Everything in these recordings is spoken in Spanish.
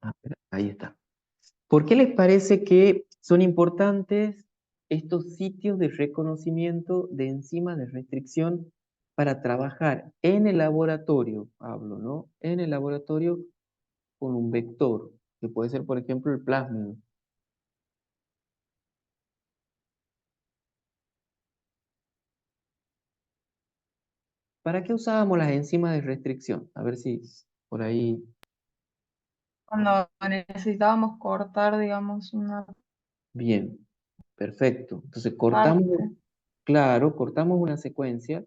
A ver, ahí está. ¿Por qué les parece que son importantes estos sitios de reconocimiento de enzimas de restricción para trabajar en el laboratorio? Hablo, ¿no? En el laboratorio con un vector, que puede ser, por ejemplo, el plásmido. ¿Para qué usábamos las enzimas de restricción? A ver si por ahí. Cuando necesitábamos cortar, digamos, una Bien, perfecto. Entonces cortamos, parte. claro, cortamos una secuencia,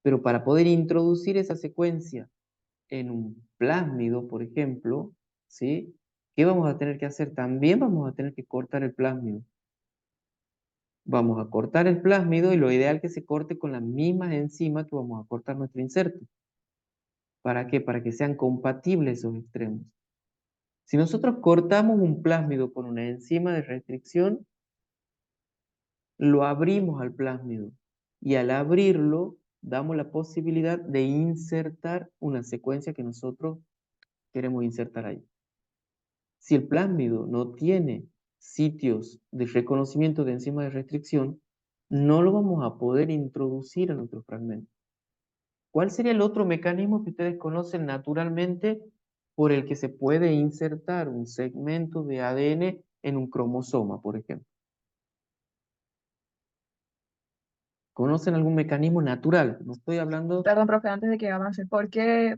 pero para poder introducir esa secuencia en un plásmido, por ejemplo, ¿sí? ¿Qué vamos a tener que hacer? También vamos a tener que cortar el plásmido. Vamos a cortar el plásmido y lo ideal es que se corte con las mismas enzimas que vamos a cortar nuestro inserto. ¿Para qué? Para que sean compatibles esos extremos. Si nosotros cortamos un plásmido con una enzima de restricción, lo abrimos al plásmido y al abrirlo damos la posibilidad de insertar una secuencia que nosotros queremos insertar ahí. Si el plásmido no tiene sitios de reconocimiento de enzimas de restricción, no lo vamos a poder introducir en nuestro fragmento. ¿Cuál sería el otro mecanismo que ustedes conocen naturalmente por el que se puede insertar un segmento de ADN en un cromosoma, por ejemplo? ¿Conocen algún mecanismo natural? No estoy hablando. Perdón, profe, antes de que avance, ¿por qué,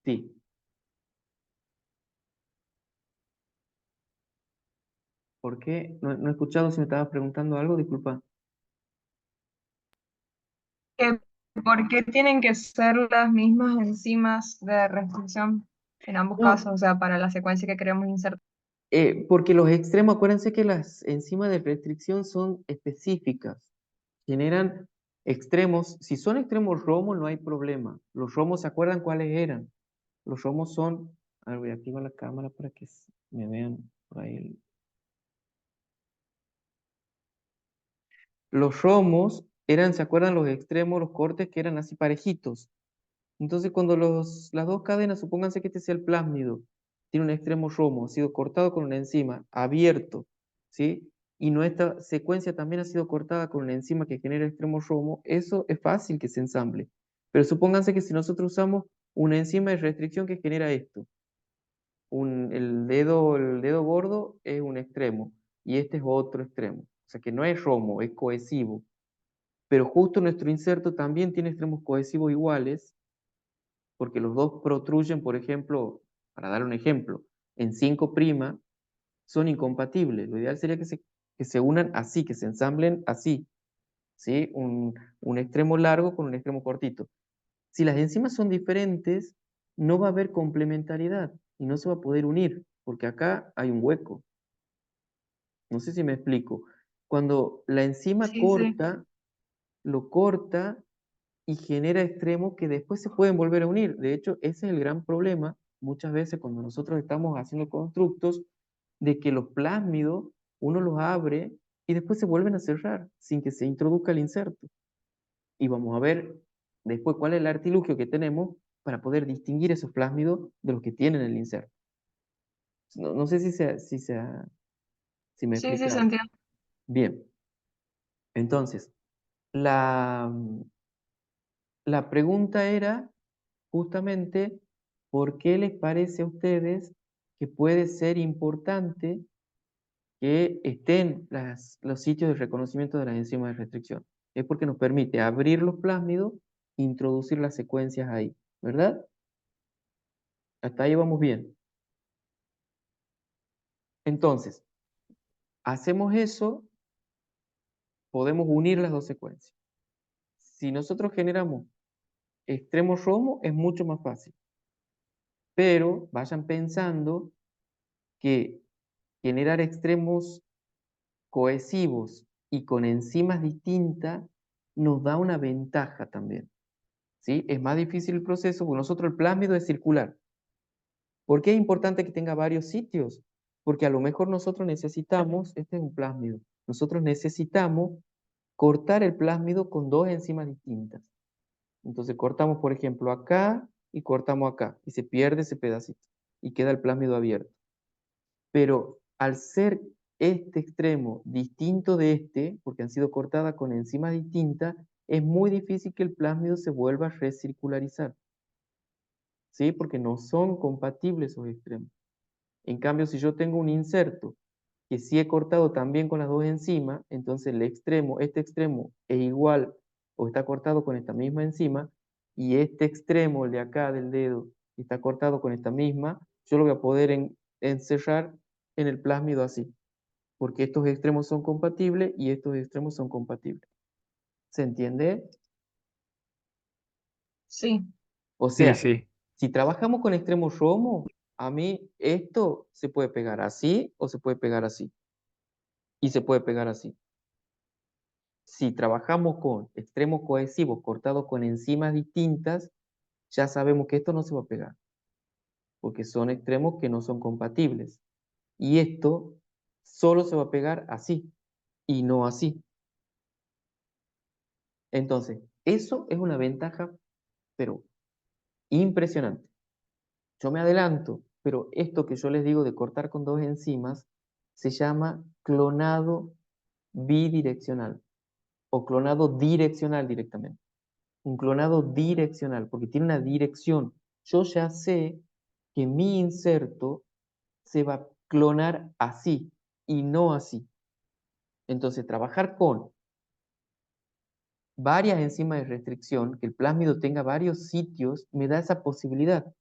Sí. ¿Por qué? No he escuchado si me estabas preguntando algo, disculpa. que- por qué tienen que ser las mismas enzimas de restricción en ambos casos? No, O sea, para la secuencia que queremos insertar. porque los extremos, acuérdense que las enzimas de restricción son específicas, generan extremos. Si son extremos romos, no hay problema. Los romos, ¿se acuerdan cuáles eran? Los romos son, a ver, voy a activar la cámara para que me vean por ahí. Los romos eran, ¿se acuerdan los extremos, los cortes que eran así parejitos? Entonces, cuando las dos cadenas, supónganse que este sea el plásmido, tiene un extremo romo, ha sido cortado con una enzima, abierto, ¿sí? Y nuestra secuencia también ha sido cortada con una enzima que genera extremo romo, eso es fácil que se ensamble. Pero supónganse que si nosotros usamos una enzima de restricción que genera esto, el dedo gordo es un extremo y este es otro extremo. O sea que no es romo, es cohesivo. Pero justo nuestro inserto también tiene extremos cohesivos iguales porque los dos protruyen, por ejemplo, para dar un ejemplo, en 5' son incompatibles. Lo ideal sería que se unan así, que se ensamblen así, ¿sí? Un extremo largo con un extremo cortito. Si las enzimas son diferentes, no va a haber complementariedad y no se va a poder unir, porque acá hay un hueco. No sé si me explico. Cuando la enzima Sí, sí. corta, lo corta y genera extremos que después se pueden volver a unir. De hecho, ese es el gran problema muchas veces cuando nosotros estamos haciendo constructos, de que los plásmidos uno los abre y después se vuelven a cerrar sin que se introduzca el inserto. Y vamos a ver después cuál es el artilugio que tenemos para poder distinguir esos plásmidos de los que tienen el inserto. No sé si me Sí, sí, se explicaron. entiende. Bien, entonces, la, la pregunta era justamente por qué les parece a ustedes que puede ser importante que estén los sitios de reconocimiento de las enzimas de restricción. Es porque nos permite abrir los plásmidos, introducir las secuencias ahí, ¿verdad? Hasta ahí vamos bien. Entonces, hacemos eso, podemos unir las dos secuencias. Si nosotros generamos extremos romos, es mucho más fácil. Pero vayan pensando que generar extremos cohesivos y con enzimas distintas nos da una ventaja también, ¿sí? Es más difícil el proceso porque nosotros el plásmido es circular. ¿Por qué es importante que tenga varios sitios? Porque a lo mejor nosotros necesitamos, este es un plásmido, nosotros necesitamos cortar el plásmido con dos enzimas distintas. Entonces cortamos, por ejemplo, acá y cortamos acá y se pierde ese pedacito. y queda el plásmido abierto. Pero al ser este extremo distinto de este, porque han sido cortadas con enzimas distintas, es muy difícil que el plásmido se vuelva a recircularizar, ¿sí? Porque no son compatibles esos extremos. En cambio, si yo tengo un inserto que sí he cortado también con las dos enzimas, entonces este extremo es igual o está cortado con esta misma enzima, y este extremo, el de acá del dedo, está cortado con esta misma, yo lo voy a poder encerrar en el plásmido así, porque estos extremos son compatibles y estos extremos son compatibles. ¿Se entiende? Sí, O Sí, sea, sí. si trabajamos con extremos Romo, a mí esto se puede pegar así o se puede pegar así. Y se puede pegar así. Si trabajamos con extremos cohesivos cortados con enzimas distintas, ya sabemos que esto no se va a pegar, porque son extremos que no son compatibles. Y esto solo se va a pegar así y no así. Entonces, eso es una ventaja, pero impresionante. Yo me adelanto, pero esto que yo les digo de cortar con dos enzimas se llama clonado bidireccional o clonado direccional directamente. Un clonado direccional, porque tiene una dirección. Yo ya sé que mi inserto se va a clonar así y no así. Entonces, trabajar con varias enzimas de restricción, que el plásmido tenga varios sitios, me da esa posibilidad.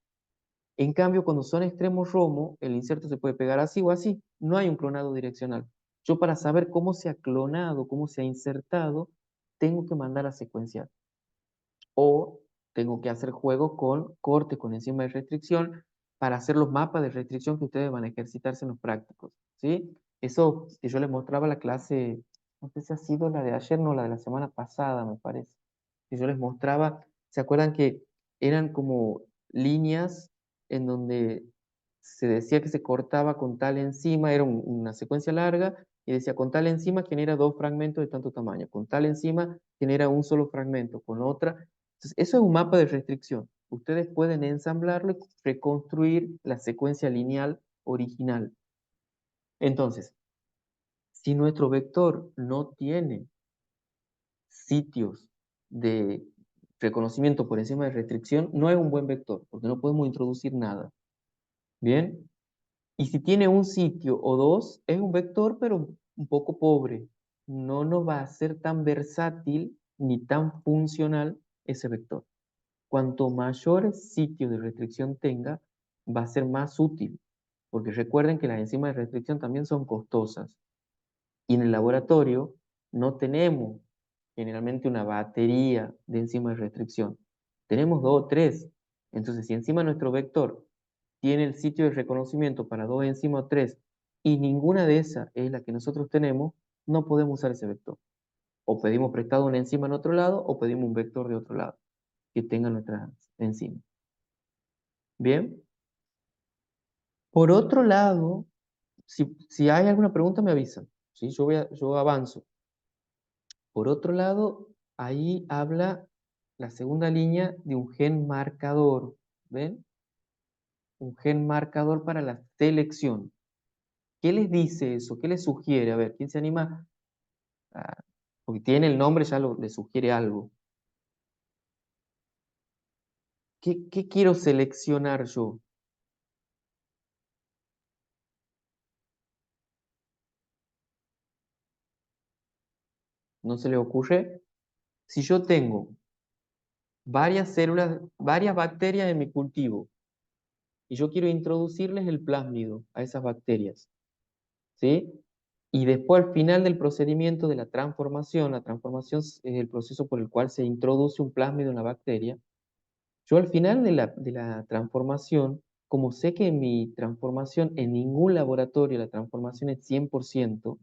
En cambio, cuando son extremos Romo, el inserto se puede pegar así o así. No hay un clonado direccional. Yo para saber cómo se ha clonado, cómo se ha insertado, tengo que mandar a secuenciar. O tengo que hacer juegos con corte, con enzima de restricción, para hacer los mapas de restricción que ustedes van a ejercitarse en los prácticos, ¿sí? Eso que yo les mostraba en la clase, no sé si ha sido la de ayer, no, la de la semana pasada, me parece. Que yo les mostraba, ¿se acuerdan que eran como líneas en donde se decía que se cortaba con tal enzima, era una secuencia larga, y decía con tal enzima genera dos fragmentos de tanto tamaño, con tal enzima genera un solo fragmento, con otra. Entonces, eso es un mapa de restricción. Ustedes pueden ensamblarlo y reconstruir la secuencia lineal original. Entonces, si nuestro vector no tiene sitios de reconocimiento por encima de restricción, no es un buen vector, porque no podemos introducir nada. ¿Bien? Y si tiene un sitio o dos, es un vector, pero un poco pobre. No nos va a ser tan versátil ni tan funcional ese vector. Cuanto mayores sitios de restricción tenga, va a ser más útil, porque recuerden que las enzimas de restricción también son costosas. Y en el laboratorio no tenemos generalmente una batería de enzimas de restricción. Tenemos dos o tres. Entonces, si encima nuestro vector tiene el sitio de reconocimiento para dos enzimas o tres y ninguna de esas es la que nosotros tenemos, no podemos usar ese vector. O pedimos prestado una enzima en otro lado o pedimos un vector de otro lado que tenga nuestras enzimas. Bien. Por otro lado, si hay alguna pregunta me avisan. ¿Sí? Yo avanzo. Por otro lado, ahí habla la segunda línea de un gen marcador. ¿Ven? Un gen marcador para la selección. ¿Qué les dice eso? ¿Qué les sugiere? A ver, ¿quién se anima? Porque tiene el nombre, ya le sugiere algo. ¿Qué quiero seleccionar yo? ¿No se le ocurre? Si yo tengo varias células, varias bacterias en mi cultivo, y yo quiero introducirles el plásmido a esas bacterias, ¿sí? Y después al final del procedimiento de la transformación es el proceso por el cual se introduce un plásmido en la bacteria. Yo al final de la transformación, como sé que en mi transformación, en ningún laboratorio la transformación es 100%,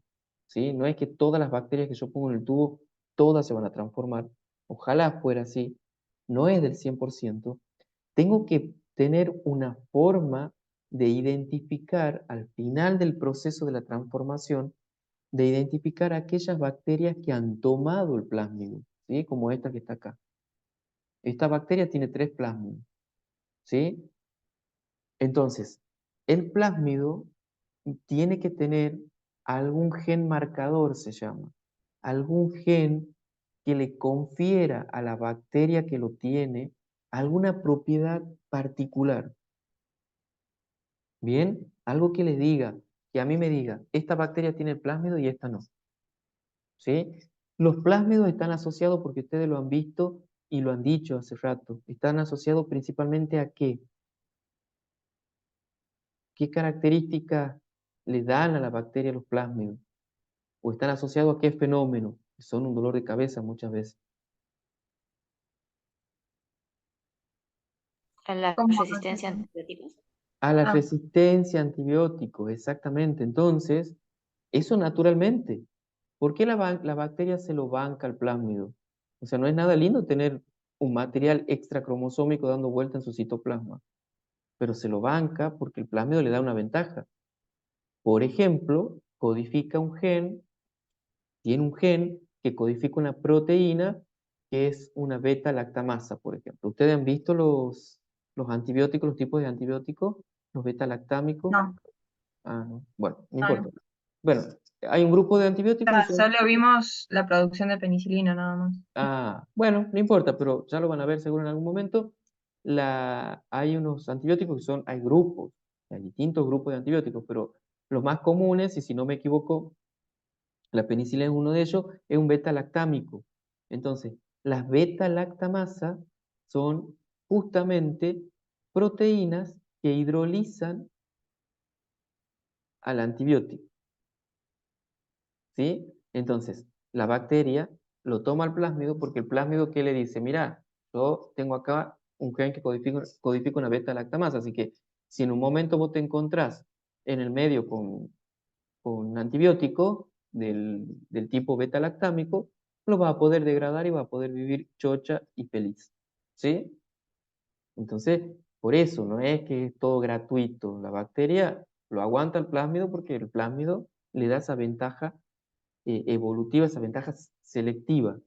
¿sí? No es que todas las bacterias que yo pongo en el tubo, todas se van a transformar. Ojalá fuera así. No es del 100%. Tengo que tener una forma de identificar al final del proceso de la transformación, de identificar aquellas bacterias que han tomado el plásmido, ¿sí? Como esta que está acá. Esta bacteria tiene tres plásmidos, ¿sí? Entonces, El plásmido tiene que tener algún gen marcador, se llama, algún gen que le confiera a la bacteria que lo tiene alguna propiedad particular. Bien, algo que le diga, que a mí me diga, esta bacteria tiene el plásmido y esta no. ¿Sí? Los plásmidos están asociados, porque ustedes lo han visto y lo han dicho hace rato, están asociados principalmente a qué. ¿Qué características le dan a la bacteria los plásmidos? ¿O están asociados a qué fenómeno? Que son un dolor de cabeza muchas veces. A la Como resistencia a antibióticos. A la ah, resistencia a antibióticos, exactamente. Entonces, eso naturalmente. ¿Por qué la bacteria se lo banca al plásmido? O sea, no es nada lindo tener un material extracromosómico dando vuelta en su citoplasma, pero se lo banca porque el plásmido le da una ventaja. Por ejemplo, codifica un gen, tiene un gen que codifica una proteína que es una beta-lactamasa, por ejemplo. ¿Ustedes han visto los antibióticos, los tipos de antibióticos, los beta-lactámicos? no, Ah, no. Bueno, no no, importa. no. Bueno, hay un grupo de antibióticos que son... Solo vimos la producción de penicilina nada más. Ah, bueno, no importa, pero ya lo van a ver seguro en algún momento. Hay unos antibióticos que son, hay grupos, hay distintos grupos de antibióticos, pero los más comunes, y si no me equivoco, la penicilina es uno de ellos, es un beta-lactámico. Entonces, las beta-lactamasa son justamente proteínas que hidrolizan al antibiótico, ¿sí? Entonces, la bacteria lo toma al plásmido porque el plásmido, ¿qué le dice? Mira, yo tengo acá un gen que codifica una beta-lactamasa, así que si en un momento vos te encontrás en el medio con antibiótico del tipo beta-lactámico, lo va a poder degradar y va a poder vivir chocha y feliz, ¿sí? Entonces, por eso, no es que es todo gratuito. La bacteria lo aguanta el plásmido porque el plásmido le da esa ventaja evolutiva, esa ventaja selectiva,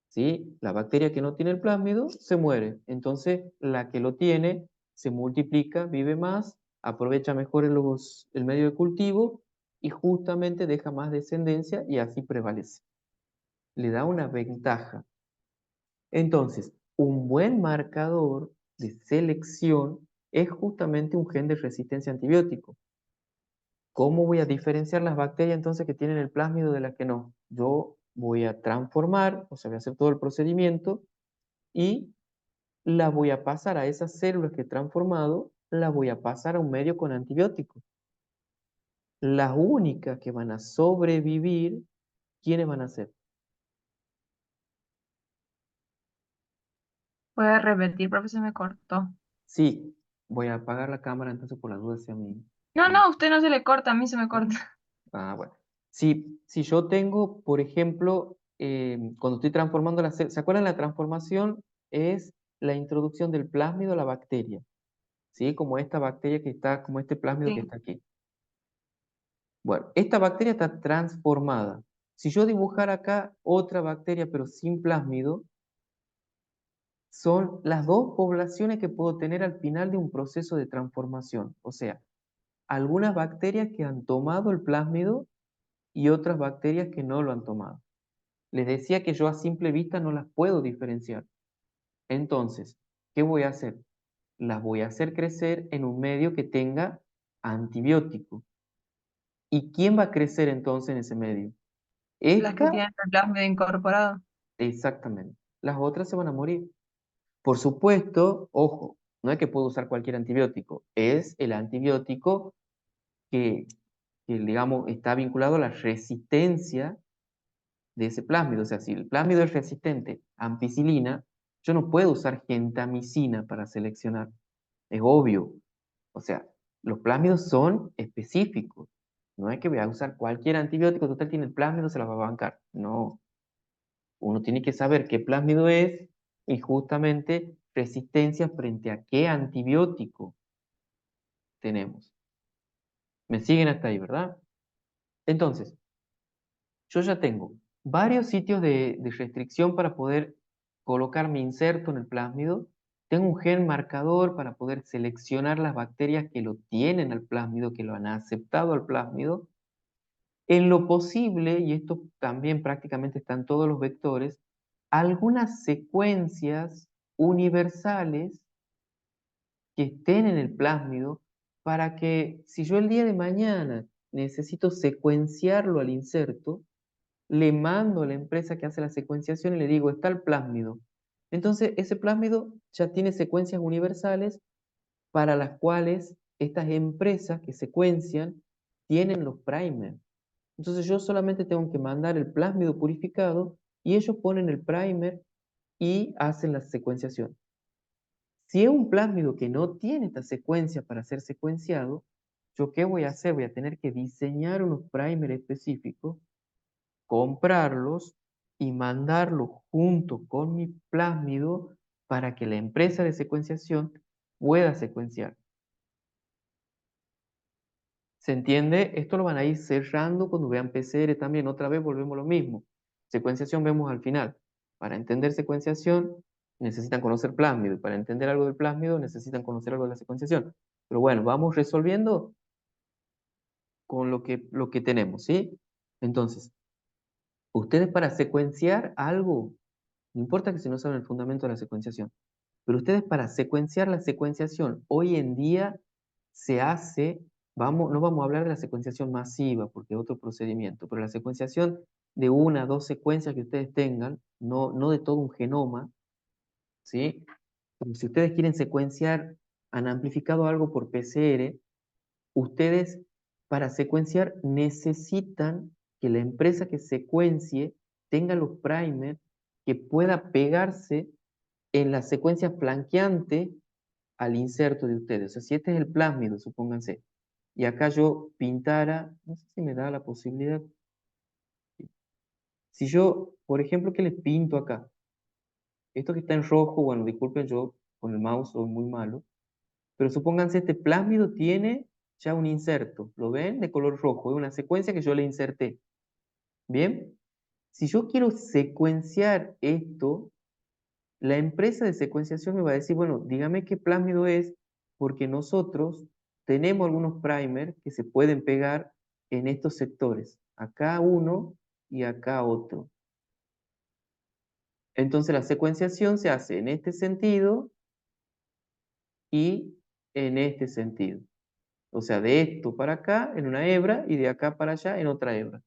¿sí? La bacteria que no tiene el plásmido se muere. Entonces, la que lo tiene se multiplica, vive más, aprovecha mejor el medio de cultivo y justamente deja más descendencia y así prevalece. Le da una ventaja. Entonces, un buen marcador de selección es justamente un gen de resistencia a antibiótico. ¿Cómo voy a diferenciar las bacterias entonces que tienen el plásmido de las que no? Yo voy a transformar, o sea, voy a hacer todo el procedimiento y la voy a pasar a esas células que he transformado, la voy a pasar a un medio con antibióticos. Las únicas que van a sobrevivir, ¿quiénes van a ser? Puede repetir, profe, se me cortó. Sí, voy a apagar la cámara entonces por las dudas si a mí. No, no, a usted no se le corta, a mí se me corta. Ah, bueno. Si yo tengo, por ejemplo, cuando estoy transformando la célula, ¿se acuerdan? La transformación es la introducción del plásmido a la bacteria, ¿sí? Como esta bacteria que está, como este plásmido que Sí, está aquí. Bueno, esta bacteria está transformada. Si yo dibujara acá otra bacteria, pero sin plásmido, son las dos poblaciones que puedo tener al final de un proceso de transformación. O sea, algunas bacterias que han tomado el plásmido y otras bacterias que no lo han tomado. Les decía que yo a simple vista no las puedo diferenciar. Entonces, ¿qué voy a hacer? Las voy a hacer crecer en un medio que tenga antibiótico. ¿Y quién va a crecer entonces en ese medio? las que Esta, tienen el plasmid incorporado. exactamente. Las otras se van a morir. Por supuesto, ojo, no es que puedo usar cualquier antibiótico. Es el antibiótico que, digamos, está vinculado a la resistencia de ese plásmido. O sea, si el plásmido es resistente a ampicilina, yo no puedo usar gentamicina para seleccionar. Es obvio. O sea, los plásmidos son específicos. No es que voy a usar cualquier antibiótico, total tiene el plásmido, se la va a bancar. No. Uno tiene que saber qué plásmido es y justamente resistencia frente a qué antibiótico tenemos. ¿Me siguen hasta ahí, verdad? Entonces, yo ya tengo varios sitios de restricción para poder colocar mi inserto en el plásmido tengo un gen marcador para poder seleccionar las bacterias que lo tienen al plásmido, que lo han aceptado al plásmido. En lo posible, y esto también prácticamente está en todos los vectores, algunas secuencias universales que estén en el plásmido para que si yo el día de mañana necesito secuenciarlo al inserto, le mando a la empresa que hace la secuenciación y le digo, está el plásmido. Entonces, ese plásmido ya tiene secuencias universales para las cuales estas empresas que secuencian tienen los primers. Entonces, yo solamente tengo que mandar el plásmido purificado y ellos ponen el primer y hacen la secuenciación. Si es un plásmido que no tiene esta secuencia para ser secuenciado, ¿yo qué voy a hacer? Voy a tener que diseñar unos primers específicos, comprarlos y mandarlos junto con mi plásmido para que la empresa de secuenciación pueda secuenciar. ¿Se entiende? Esto lo van a ir cerrando cuando vean PCR también. Otra vez volvemos a lo mismo. Secuenciación vemos al final. Para entender secuenciación necesitan conocer plásmido y para entender algo del plásmido necesitan conocer algo de la secuenciación. Pero bueno, vamos resolviendo con lo que tenemos, ¿sí? Entonces, ustedes para secuenciar algo, no importa que si no saben el fundamento de la secuenciación, pero ustedes para secuenciar la secuenciación hoy en día se hace, no vamos a hablar de la secuenciación masiva porque es otro procedimiento, pero la secuenciación de una, dos secuencias que ustedes tengan, no de todo un genoma, ¿sí? Porque si ustedes quieren secuenciar, han amplificado algo por PCR, ustedes para secuenciar necesitan que la empresa que secuencie tenga los primers que pueda pegarse en la secuencia flanqueante al inserto de ustedes. O sea, si este es el plásmido, supónganse, y acá yo pintara, no sé si me da la posibilidad, si yo, por ejemplo, que les pinto acá, esto que está en rojo, bueno, disculpen, yo con el mouse soy muy malo, pero supónganse este plásmido tiene ya un inserto, ¿lo ven? De color rojo, es una secuencia que yo le inserté, ¿bien? Si yo quiero secuenciar esto, la empresa de secuenciación me va a decir, bueno, dígame qué plásmido es, porque nosotros tenemos algunos primers que se pueden pegar en estos sectores. Acá uno y acá otro. Entonces la secuenciación se hace en este sentido y en este sentido. O sea, de esto para acá en una hebra y de acá para allá en otra hebra.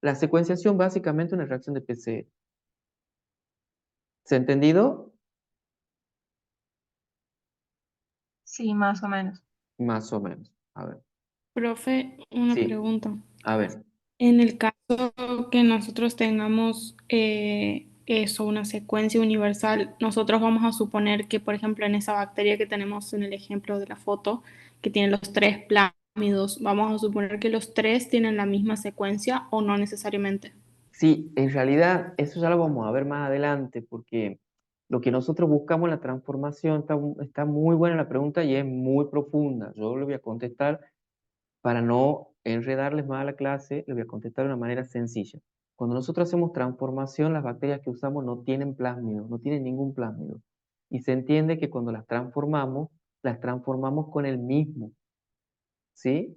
La secuenciación básicamente es una reacción de PCR. ¿Se ha entendido? Sí, más o menos. Más o menos. A ver. Profe, una Sí, pregunta. a ver. En el caso que nosotros tengamos eso, una secuencia universal, nosotros vamos a suponer que, por ejemplo, en esa bacteria que tenemos en el ejemplo de la foto, que tiene los tres plásmidos, vamos a suponer que los tres tienen la misma secuencia o no necesariamente. Sí, en realidad eso ya lo vamos a ver más adelante porque lo que nosotros buscamos en la transformación está muy buena la pregunta y es muy profunda. Yo le voy a contestar para no enredarles más a la clase, le voy a contestar de una manera sencilla. Cuando nosotros hacemos transformación, las bacterias que usamos no tienen plásmido, no tienen ningún plásmido. Y se entiende que cuando las transformamos con el mismo, ¿sí?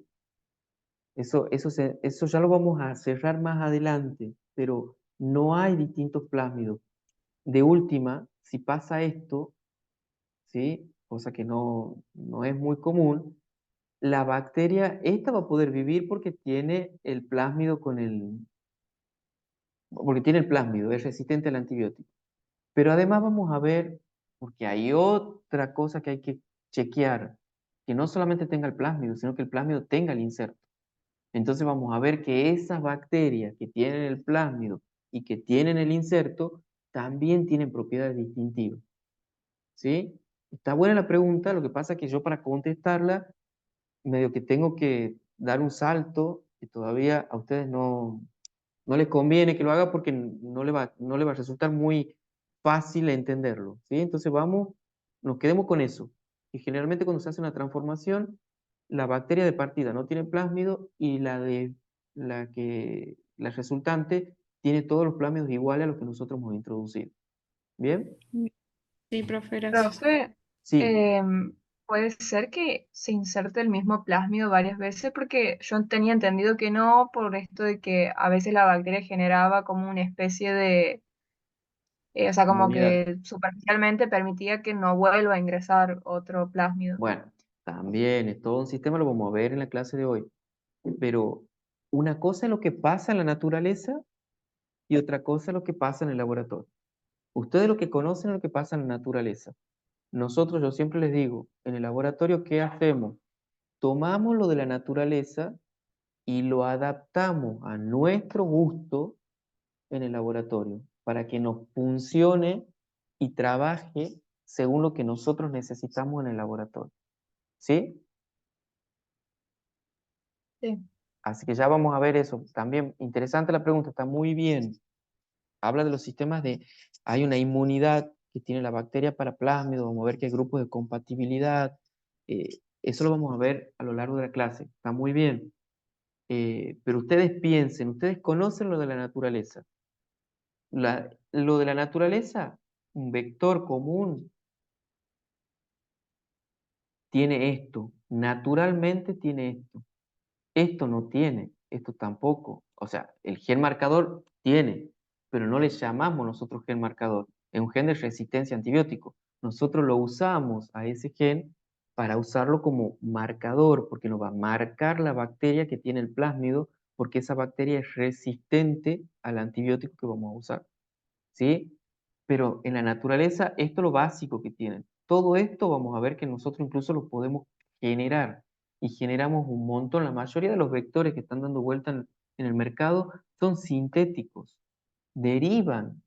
Eso ya lo vamos a cerrar más adelante, pero no hay distintos plásmidos. De última, si pasa esto, ¿sí? Cosa que no es muy común, la bacteria, esta va a poder vivir porque tiene el plásmido porque tiene el plásmido, es resistente al antibiótico. Pero además vamos a ver, porque hay otra cosa que hay que chequear, que no solamente tenga el plásmido, sino que el plásmido tenga el inserto. Entonces vamos a ver que esas bacterias que tienen el plásmido y que tienen el inserto también tienen propiedades distintivas. ¿Sí? Está buena la pregunta, lo que pasa es que yo para contestarla, medio que tengo que dar un salto que todavía a ustedes no les conviene que lo haga porque no le va a resultar muy fácil entenderlo. ¿Sí? Entonces nos quedemos con eso. Y generalmente cuando se hace una transformación, la bacteria de partida no tiene plásmido y la resultante tiene todos los plásmidos iguales a los que nosotros hemos introducido. ¿Bien? Sí, profe, gracias. Profe, Sí, Em, Puede ser que se inserte el mismo plásmido varias veces, porque yo tenía entendido que no, por esto de que a veces la bacteria generaba como una especie de, o sea, como inmunidad. que superficialmente permitía que no vuelva a ingresar otro plásmido. Bueno, también es todo un sistema, lo vamos a ver en la clase de hoy. Pero una cosa es lo que pasa en la naturaleza y otra cosa es lo que pasa en el laboratorio. Ustedes lo que conocen es lo que pasa en la naturaleza. Nosotros, yo siempre les digo, en el laboratorio, ¿qué hacemos? Tomamos lo de la naturaleza y lo adaptamos a nuestro gusto en el laboratorio para que nos funcione y trabaje según lo que nosotros necesitamos en el laboratorio. ¿Sí? Sí, Así que ya vamos a ver eso. También interesante la pregunta, está muy bien. Habla de los sistemas de, hay una inmunidad que tiene la bacteria para plásmido, vamos a ver que hay grupos de compatibilidad. Eso lo vamos a ver a lo largo de la clase. Está muy bien. Pero ustedes piensen, ustedes conocen lo de la naturaleza. Lo de la naturaleza, un vector común tiene esto, naturalmente tiene esto. Esto no tiene, esto tampoco. O sea, el gen marcador tiene, pero no le llamamos nosotros gen marcador. Es un gen de resistencia a antibiótico. Nosotros lo usamos a ese gen para usarlo como marcador, porque nos va a marcar la bacteria que tiene el plásmido, porque esa bacteria es resistente al antibiótico que vamos a usar. ¿Sí? Pero en la naturaleza, esto es lo básico que tienen. Todo esto vamos a ver que nosotros incluso lo podemos generar y generamos un montón. La mayoría de los vectores que están dando vuelta en el mercado son sintéticos, derivan,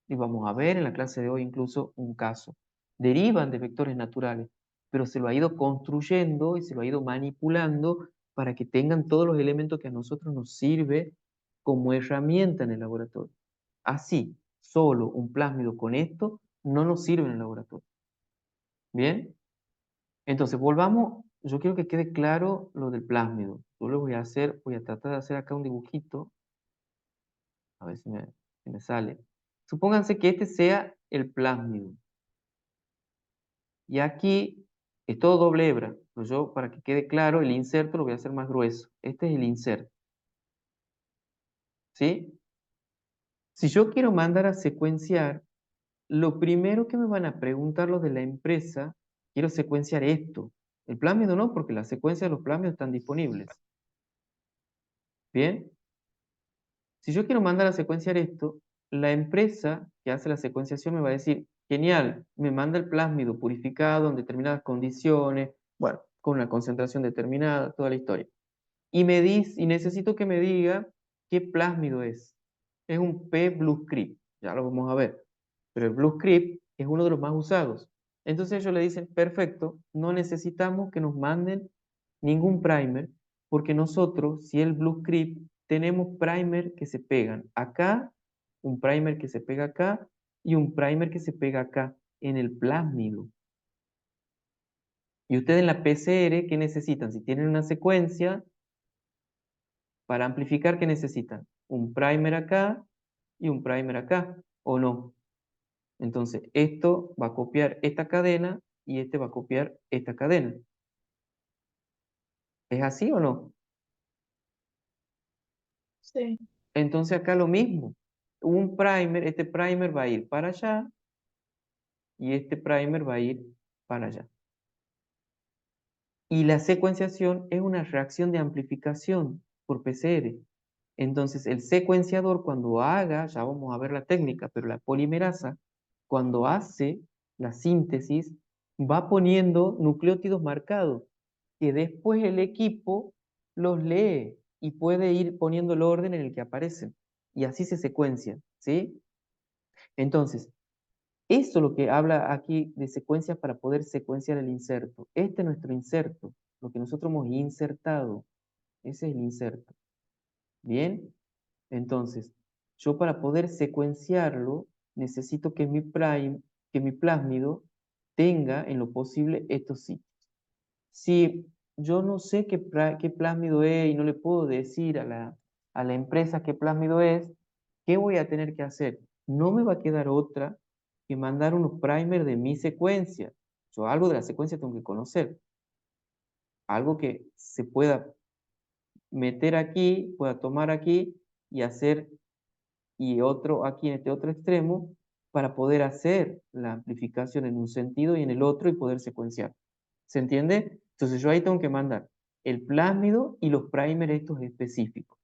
y vamos a ver en la clase de hoy incluso un caso, derivan de vectores naturales, pero se lo ha ido construyendo y se lo ha ido manipulando para que tengan todos los elementos que a nosotros nos sirve como herramienta en el laboratorio. Así, solo un plásmido con esto no nos sirve en el laboratorio. ¿Bien? Entonces, volvamos, yo quiero que quede claro lo del plásmido. Yo lo voy a hacer, voy a tratar de hacer acá un dibujito, a ver si me sale. Supónganse que este sea el plásmido. Y aquí es todo doble hebra. Pero yo, para que quede claro, el inserto lo voy a hacer más grueso. Este es el inserto. ¿Sí? Si yo quiero mandar a secuenciar, lo primero que me van a preguntar los de la empresa, quiero secuenciar esto. El plásmido no, porque las secuencias de los plásmidos están disponibles. Bien, si yo quiero mandar a secuenciar esto, la empresa que hace la secuenciación me va a decir, genial, me manda el plásmido purificado en determinadas condiciones, bueno, con una concentración determinada, toda la historia. Y necesito que me diga qué plásmido es. Es un P Blue Script, ya lo vamos a ver. Pero el Blue Script es uno de los más usados. Entonces ellos le dicen, perfecto, no necesitamos que nos manden ningún primer, porque nosotros, si el Blue Script, tenemos primer que se pegan acá, un primer que se pega acá y un primer que se pega acá, en el plásmido. Y ustedes en la PCR, ¿qué necesitan? Si tienen una secuencia, para amplificar, ¿qué necesitan? Un primer acá y un primer acá, ¿o no? Entonces, esto va a copiar esta cadena y este va a copiar esta cadena. ¿Es así o no? sí. Entonces acá lo mismo. Un primer, este primer va a ir para allá y este primer va a ir para allá. Y la secuenciación es una reacción de amplificación por PCR. Entonces, el secuenciador cuando haga, ya vamos a ver la técnica, pero la polimerasa, cuando hace la síntesis, va poniendo nucleótidos marcados, que después el equipo los lee y puede ir poniendo el orden en el que aparecen. Y así se secuencian, ¿sí? Entonces, eso es lo que habla aquí de secuencias para poder secuenciar el inserto. Este es nuestro inserto, lo que nosotros hemos insertado. Ese es el inserto. ¿Bien? Entonces, yo para poder secuenciarlo, necesito que mi plásmido tenga en lo posible estos sitios. Si yo no sé qué plásmido es y no le puedo decir a la empresa qué plásmido es, ¿qué voy a tener que hacer? No me va a quedar otra que mandar unos primers de mi secuencia. Yo algo de la secuencia tengo que conocer, algo que se pueda meter aquí, pueda tomar aquí y hacer, y otro aquí en este otro extremo, para poder hacer la amplificación en un sentido y en el otro y poder secuenciar. ¿Se entiende? Entonces yo ahí tengo que mandar el plásmido y los primers estos específicos.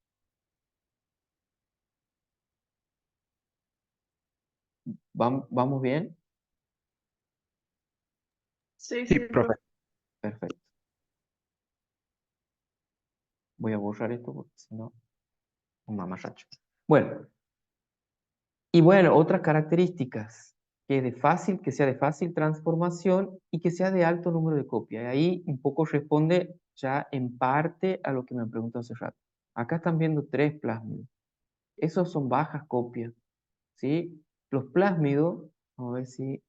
¿Vamos bien? Sí, Sí, sí, profe. profe. Perfecto. Voy a borrar esto porque si no, un mamarracho. Bueno, y bueno, otras características, que sea de fácil transformación y que sea de alto número de copias. Y ahí un poco responde ya en parte a lo que me preguntó hace rato. Acá están viendo 3 plásmidos. Esos son bajas copias, ¿sí? Los plásmidos, vamos a ver si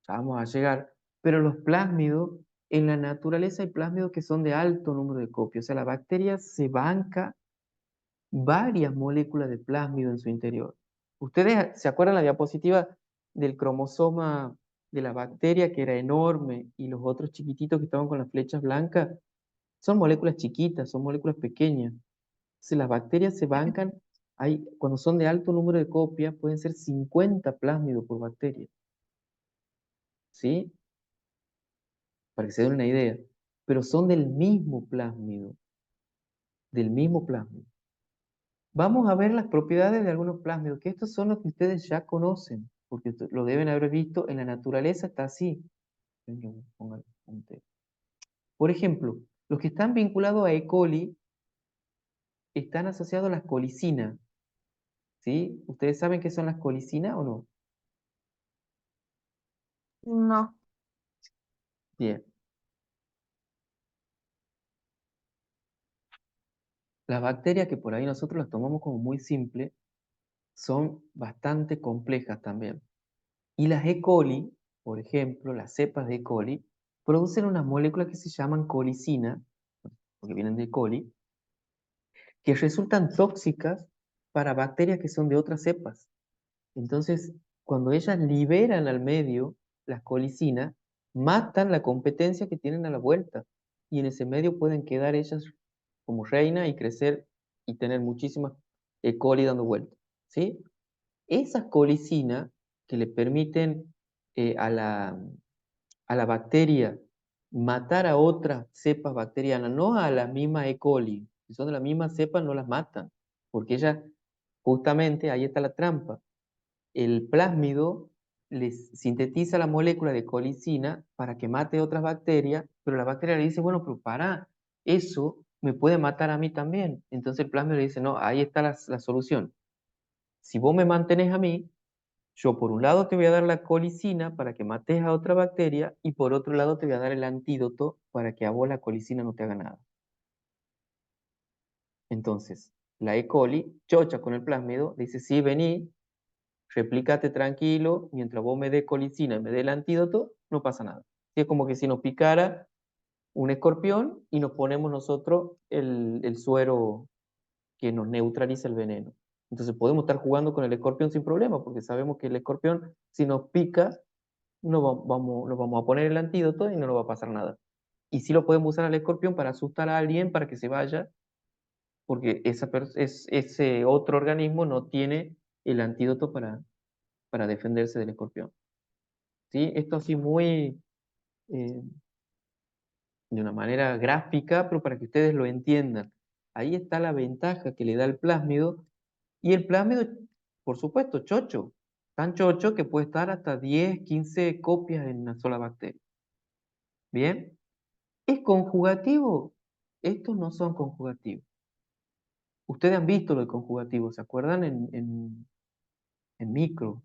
ya vamos a llegar, pero los plásmidos, en la naturaleza hay plásmidos que son de alto número de copias. O sea, la bacteria se banca varias moléculas de plásmido en su interior. ¿Ustedes se acuerdan la diapositiva del cromosoma de la bacteria que era enorme y los otros chiquititos que estaban con las flechas blancas? Son moléculas chiquitas, son moléculas pequeñas. Si las bacterias se bancan, cuando son de alto número de copias, pueden ser 50 plásmidos por bacteria. ¿Sí? Para que se den una idea. Pero son del mismo plásmido. Del mismo plásmido. Vamos a ver las propiedades de algunos plásmidos, que estos son los que ustedes ya conocen, porque lo deben haber visto en la naturaleza, está así. Por ejemplo, los que están vinculados a E. coli están asociados a las colicinas. ¿Sí? ¿Ustedes saben qué son las colicinas o no? No. Bien. Las bacterias, que por ahí nosotros las tomamos como muy simples, son bastante complejas también. Y las E. coli, por ejemplo, las cepas de E. coli, producen unas moléculas que se llaman colicina, porque vienen de E. coli, que resultan tóxicas para bacterias que son de otras cepas. Entonces, cuando ellas liberan al medio las colicinas, matan la competencia que tienen a la vuelta. Y en ese medio pueden quedar ellas como reina y crecer y tener muchísimas E. coli dando vueltas. ¿Sí? Esas colicinas que le permiten a la bacteria matar a otras cepas bacterianas, no a la misma E. coli. Si son de la misma cepa, no las matan, porque ellas, justamente, ahí está la trampa. El plásmido les sintetiza la molécula de colicina para que mate otras bacterias, pero la bacteria le dice, bueno, pero para, eso me puede matar a mí también. Entonces el plásmido le dice, no, ahí está la solución. Si vos me mantenés a mí, yo por un lado te voy a dar la colicina para que mates a otra bacteria y por otro lado te voy a dar el antídoto para que a vos la colicina no te haga nada. Entonces, la E. coli, chocha con el plásmido, dice, sí, vení, replícate tranquilo, mientras vos me des colicina y me des el antídoto, no pasa nada. Es como que si nos picara un escorpión y nos ponemos nosotros el suero que nos neutraliza el veneno. Entonces podemos estar jugando con el escorpión sin problema, porque sabemos que el escorpión, si nos pica, nos vamos a poner el antídoto y no nos va a pasar nada. Y sí lo podemos usar al escorpión para asustar a alguien para que se vaya, porque ese otro organismo no tiene el antídoto para defenderse del escorpión. ¿Sí? Esto así muy eh, de una manera gráfica, pero para que ustedes lo entiendan. Ahí está la ventaja que le da el plásmido. Y el plásmido, por supuesto, chocho. Tan chocho que puede estar hasta 10, 15 copias en una sola bacteria. ¿Bien? ¿Es conjugativo? Estos no son conjugativos. Ustedes han visto lo de conjugativo, ¿se acuerdan? En micro,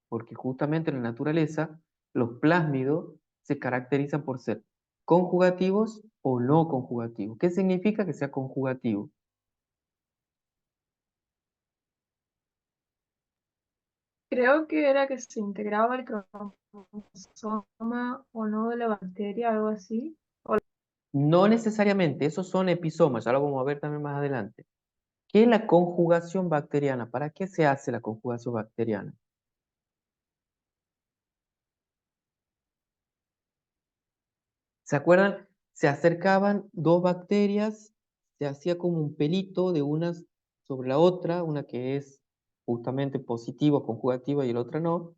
porque justamente en la naturaleza los plásmidos se caracterizan por ser conjugativos o no conjugativos. ¿Qué significa que sea conjugativo? Creo que era que se integraba el cromosoma o no de la bacteria, algo así. No necesariamente, esos son episomas, ya lo vamos a ver también más adelante. ¿Qué es la conjugación bacteriana? ¿Para qué se hace la conjugación bacteriana? ¿Se acuerdan? Se acercaban dos bacterias, se hacía como un pelito de una sobre la otra, una que es justamente positiva, conjugativa y la otra no,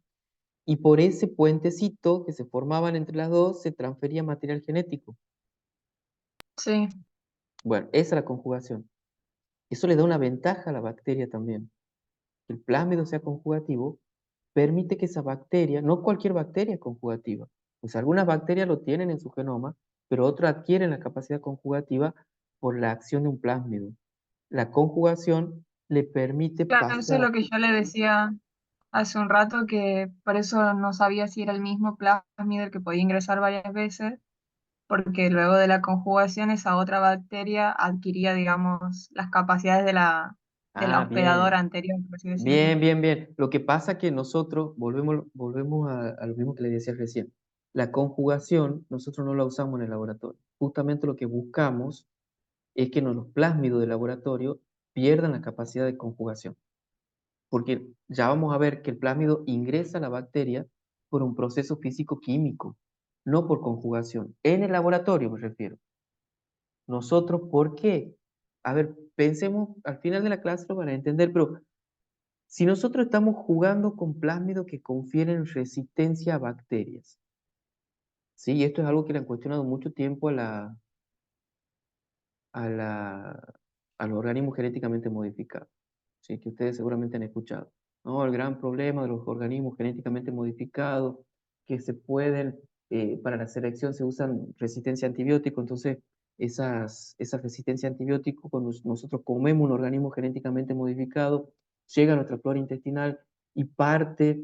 y por ese puentecito que se formaban entre las dos se transfería material genético. Sí, Bueno, esa es la conjugación. Eso le da una ventaja a la bacteria también. Que el plásmido sea conjugativo permite que esa bacteria, no cualquier bacteria es conjugativa, pues algunas bacterias lo tienen en su genoma, pero otras adquieren la capacidad conjugativa por la acción de un plásmido. La conjugación le permite claro, eso es pasar. lo que yo le decía hace un rato, que por eso no sabía si era el mismo plásmido el que podía ingresar varias veces, porque luego de la conjugación esa otra bacteria adquiría, digamos, las capacidades de la Ah, hospedadora bien, anterior, por así decirlo. bien, bien, bien. Lo que pasa es que nosotros, volvemos a lo mismo que le decía recién, la conjugación nosotros no la usamos en el laboratorio. Justamente lo que buscamos es que los plásmidos del laboratorio pierdan la capacidad de conjugación. Porque ya vamos a ver que el plásmido ingresa a la bacteria por un proceso físico-químico, no por conjugación. En el laboratorio me refiero. Nosotros, ¿por qué? A ver, pensemos, al final de la clase lo van a entender, pero si nosotros estamos jugando con plásmidos que confieren resistencia a bacterias, ¿sí? Esto es algo que le han cuestionado mucho tiempo a la, a los organismos genéticamente modificados, ¿sí? Que ustedes seguramente han escuchado, ¿no? El gran problema de los organismos genéticamente modificados, que se pueden, para la selección se usan resistencia a antibióticos, entonces esa resistencia a antibióticos, cuando nosotros comemos un organismo genéticamente modificado, llega a nuestra flora intestinal y parte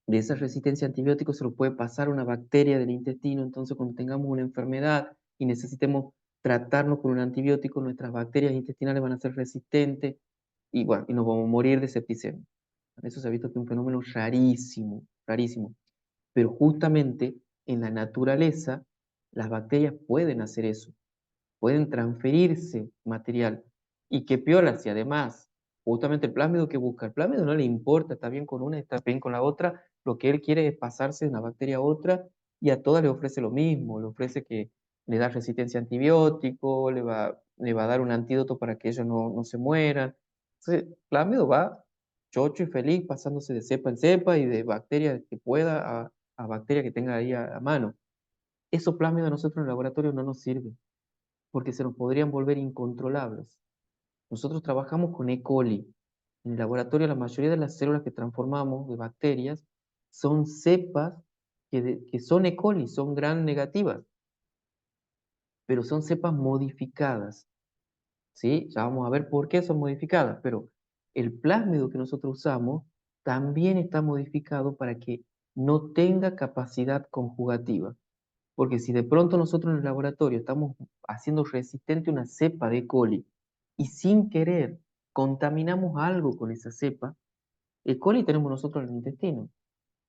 de esa resistencia a antibióticos se lo puede pasar a una bacteria del intestino, entonces cuando tengamos una enfermedad y necesitemos tratarnos con un antibiótico, nuestras bacterias intestinales van a ser resistentes y bueno, y nos vamos a morir de septicemia. Eso se ha visto que es un fenómeno rarísimo, rarísimo. Pero justamente en la naturaleza las bacterias pueden hacer eso, pueden transferirse material. Y qué piola, si además, justamente el plásmido que busca, el plásmido no le importa, está bien con una, está bien con la otra, lo que él quiere es pasarse de una bacteria a otra y a todas le ofrece lo mismo, le ofrece que le da resistencia a antibiótico, le va a dar un antídoto para que ellos no se mueran. Entonces, el plásmido va chocho y feliz pasándose de cepa en cepa y de bacteria que pueda a bacteria que tenga ahí a mano. Esos plásmidos a nosotros en el laboratorio no nos sirven porque se nos podrían volver incontrolables. Nosotros trabajamos con E. coli. En el laboratorio la mayoría de las células que transformamos de bacterias son cepas que son E. coli, son gram negativas, pero son cepas modificadas, ¿sí? Ya vamos a ver por qué son modificadas, pero el plásmido que nosotros usamos también está modificado para que no tenga capacidad conjugativa. Porque si de pronto nosotros en el laboratorio estamos haciendo resistente una cepa de E. coli y sin querer contaminamos algo con esa cepa, E. coli tenemos nosotros en el intestino.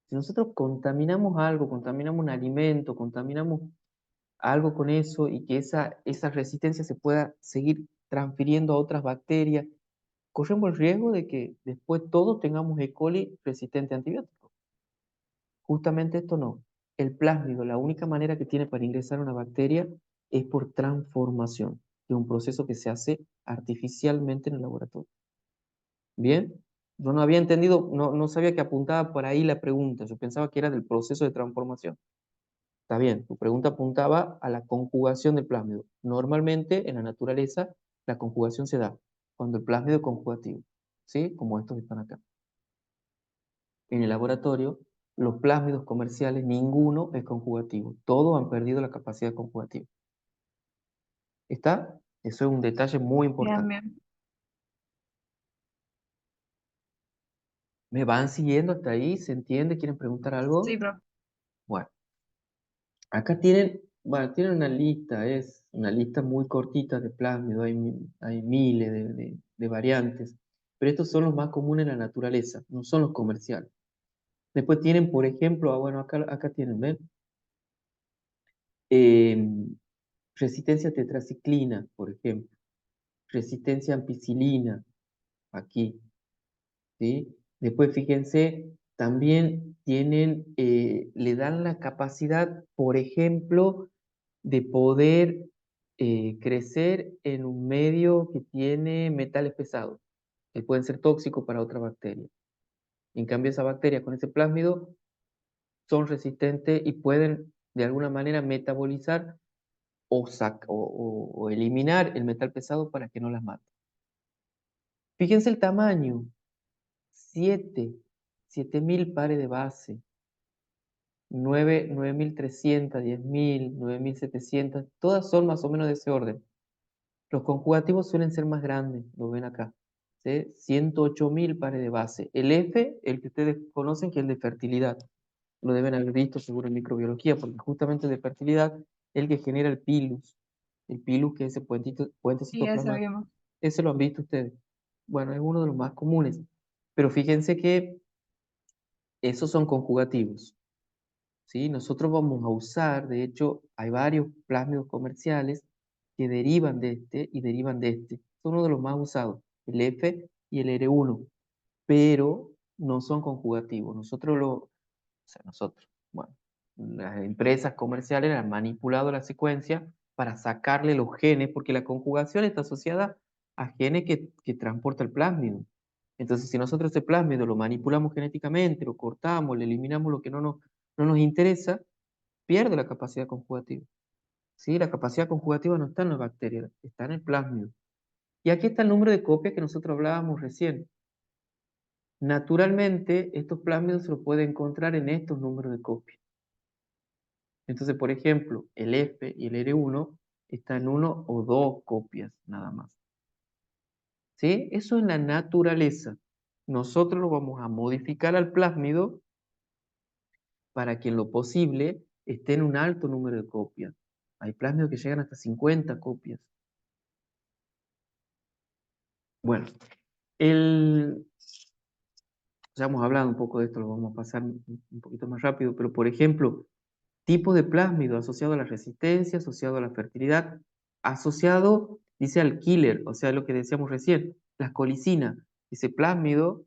Si nosotros contaminamos algo, contaminamos un alimento, contaminamos algo con eso y que esa resistencia se pueda seguir transfiriendo a otras bacterias, corremos el riesgo de que después todos tengamos E. coli resistente a antibióticos. Justamente esto no. El plásmido, la única manera que tiene para ingresar una bacteria es por transformación, que es un proceso que se hace artificialmente en el laboratorio. ¿Bien? Yo no había entendido, no sabía que apuntaba por ahí la pregunta, yo pensaba que era del proceso de transformación. Está bien, tu pregunta apuntaba a la conjugación del plásmido. Normalmente en la naturaleza la conjugación se da cuando el plásmido es conjugativo, ¿sí? Como estos que están acá. En el laboratorio, los plásmidos comerciales, ninguno es conjugativo. Todos han perdido la capacidad conjugativa. ¿Está? Eso es un detalle muy Bien, importante. bien. ¿Me van siguiendo hasta ahí? ¿Se entiende? ¿Quieren preguntar Sí, algo? profe. Bueno, acá tienen, bueno, tienen una lista, es una lista muy cortita de plásmidos, hay miles de variantes, pero estos son los más comunes en la naturaleza, no son los comerciales. Después tienen, por ejemplo, bueno, acá tienen, ¿ven? Em, Resistencia a tetraciclina, por ejemplo. Resistencia a ampicilina, aquí, ¿sí? Después, fíjense, también tienen, le dan la capacidad, por ejemplo, de poder crecer en un medio que tiene metales pesados, que pueden ser tóxicos para otra bacteria. En cambio, esa bacteria con ese plásmido son resistentes y pueden de alguna manera metabolizar o eliminar el metal pesado para que no las mate. Fíjense el tamaño, 7.000 pares de base, 9.300, 10.000, 9.700, todas son más o menos de ese orden. Los conjugativos suelen ser más grandes, lo ven acá, ¿sí? 108.000 pares de base. El F, el que ustedes conocen, que es el de fertilidad, lo deben haber visto seguro en microbiología, porque justamente el de fertilidad es el que genera el pilus que es ese puente Y ya citoplasmático. sabíamos. Ese lo han visto ustedes. Bueno, es uno de los más comunes. Pero fíjense que esos son conjugativos, ¿sí? Nosotros vamos a usar, de hecho, hay varios plásmidos comerciales que derivan de este y derivan de este. Son uno de los más usados, el F y el R1, pero no son conjugativos. Nosotros, bueno, las empresas comerciales han manipulado la secuencia para sacarle los genes, porque la conjugación está asociada a genes que transporta el plásmido. Entonces, si nosotros ese plásmido lo manipulamos genéticamente, lo cortamos, le eliminamos lo que no nos interesa, pierde la capacidad conjugativa. ¿Sí? La capacidad conjugativa no está en la bacteria, está en el plásmido. Y aquí está el número de copias que nosotros hablábamos recién. Naturalmente, estos plásmidos se los puede encontrar en estos números de copias. Entonces, por ejemplo, el F y el R1 están en 1 o 2 copias nada más. ¿Sí? Eso es la naturaleza. Nosotros lo vamos a modificar al plásmido para que en lo posible esté en un alto número de copias. Hay plásmidos que llegan hasta 50 copias. Bueno, ya hemos hablado un poco de esto, lo vamos a pasar un poquito más rápido, pero por ejemplo, tipo de plásmido asociado a la resistencia, asociado a la fertilidad, asociado, dice al killer, o sea, lo que decíamos recién, la colicina. Ese plásmido,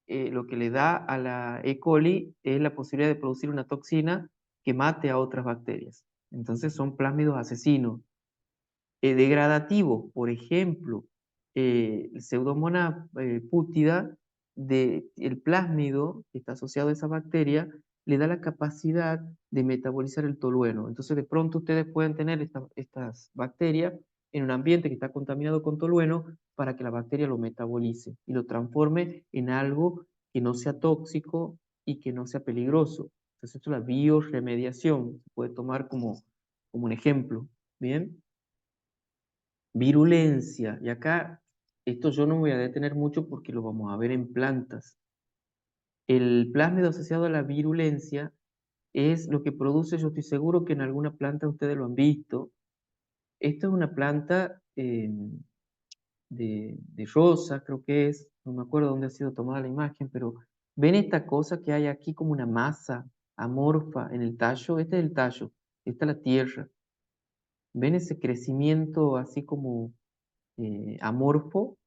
lo que le da a la E. coli es la posibilidad de producir una toxina que mate a otras bacterias. Entonces son plásmidos asesinos. Degradativo, por ejemplo, Pseudomonas pútida, el plásmido que está asociado a esa bacteria, le da la capacidad de metabolizar el tolueno. Entonces, de pronto ustedes pueden tener estas bacterias en un ambiente que está contaminado con tolueno para que la bacteria lo metabolice y lo transforme en algo que no sea tóxico y que no sea peligroso. Entonces, esto es la bioremediación, se puede tomar como un ejemplo. ¿Bien? Virulencia. Y acá, esto yo no voy a detener mucho porque lo vamos a ver en plantas. El plásmido asociado a la virulencia es lo que produce, yo estoy seguro que en alguna planta ustedes lo han visto. Esto es una planta de rosa, creo que es, no me acuerdo dónde ha sido tomada la imagen, pero ven esta cosa que hay aquí como una masa amorfa en el tallo. Este es el tallo, esta es la tierra. ¿Ven ese crecimiento así como amorfo?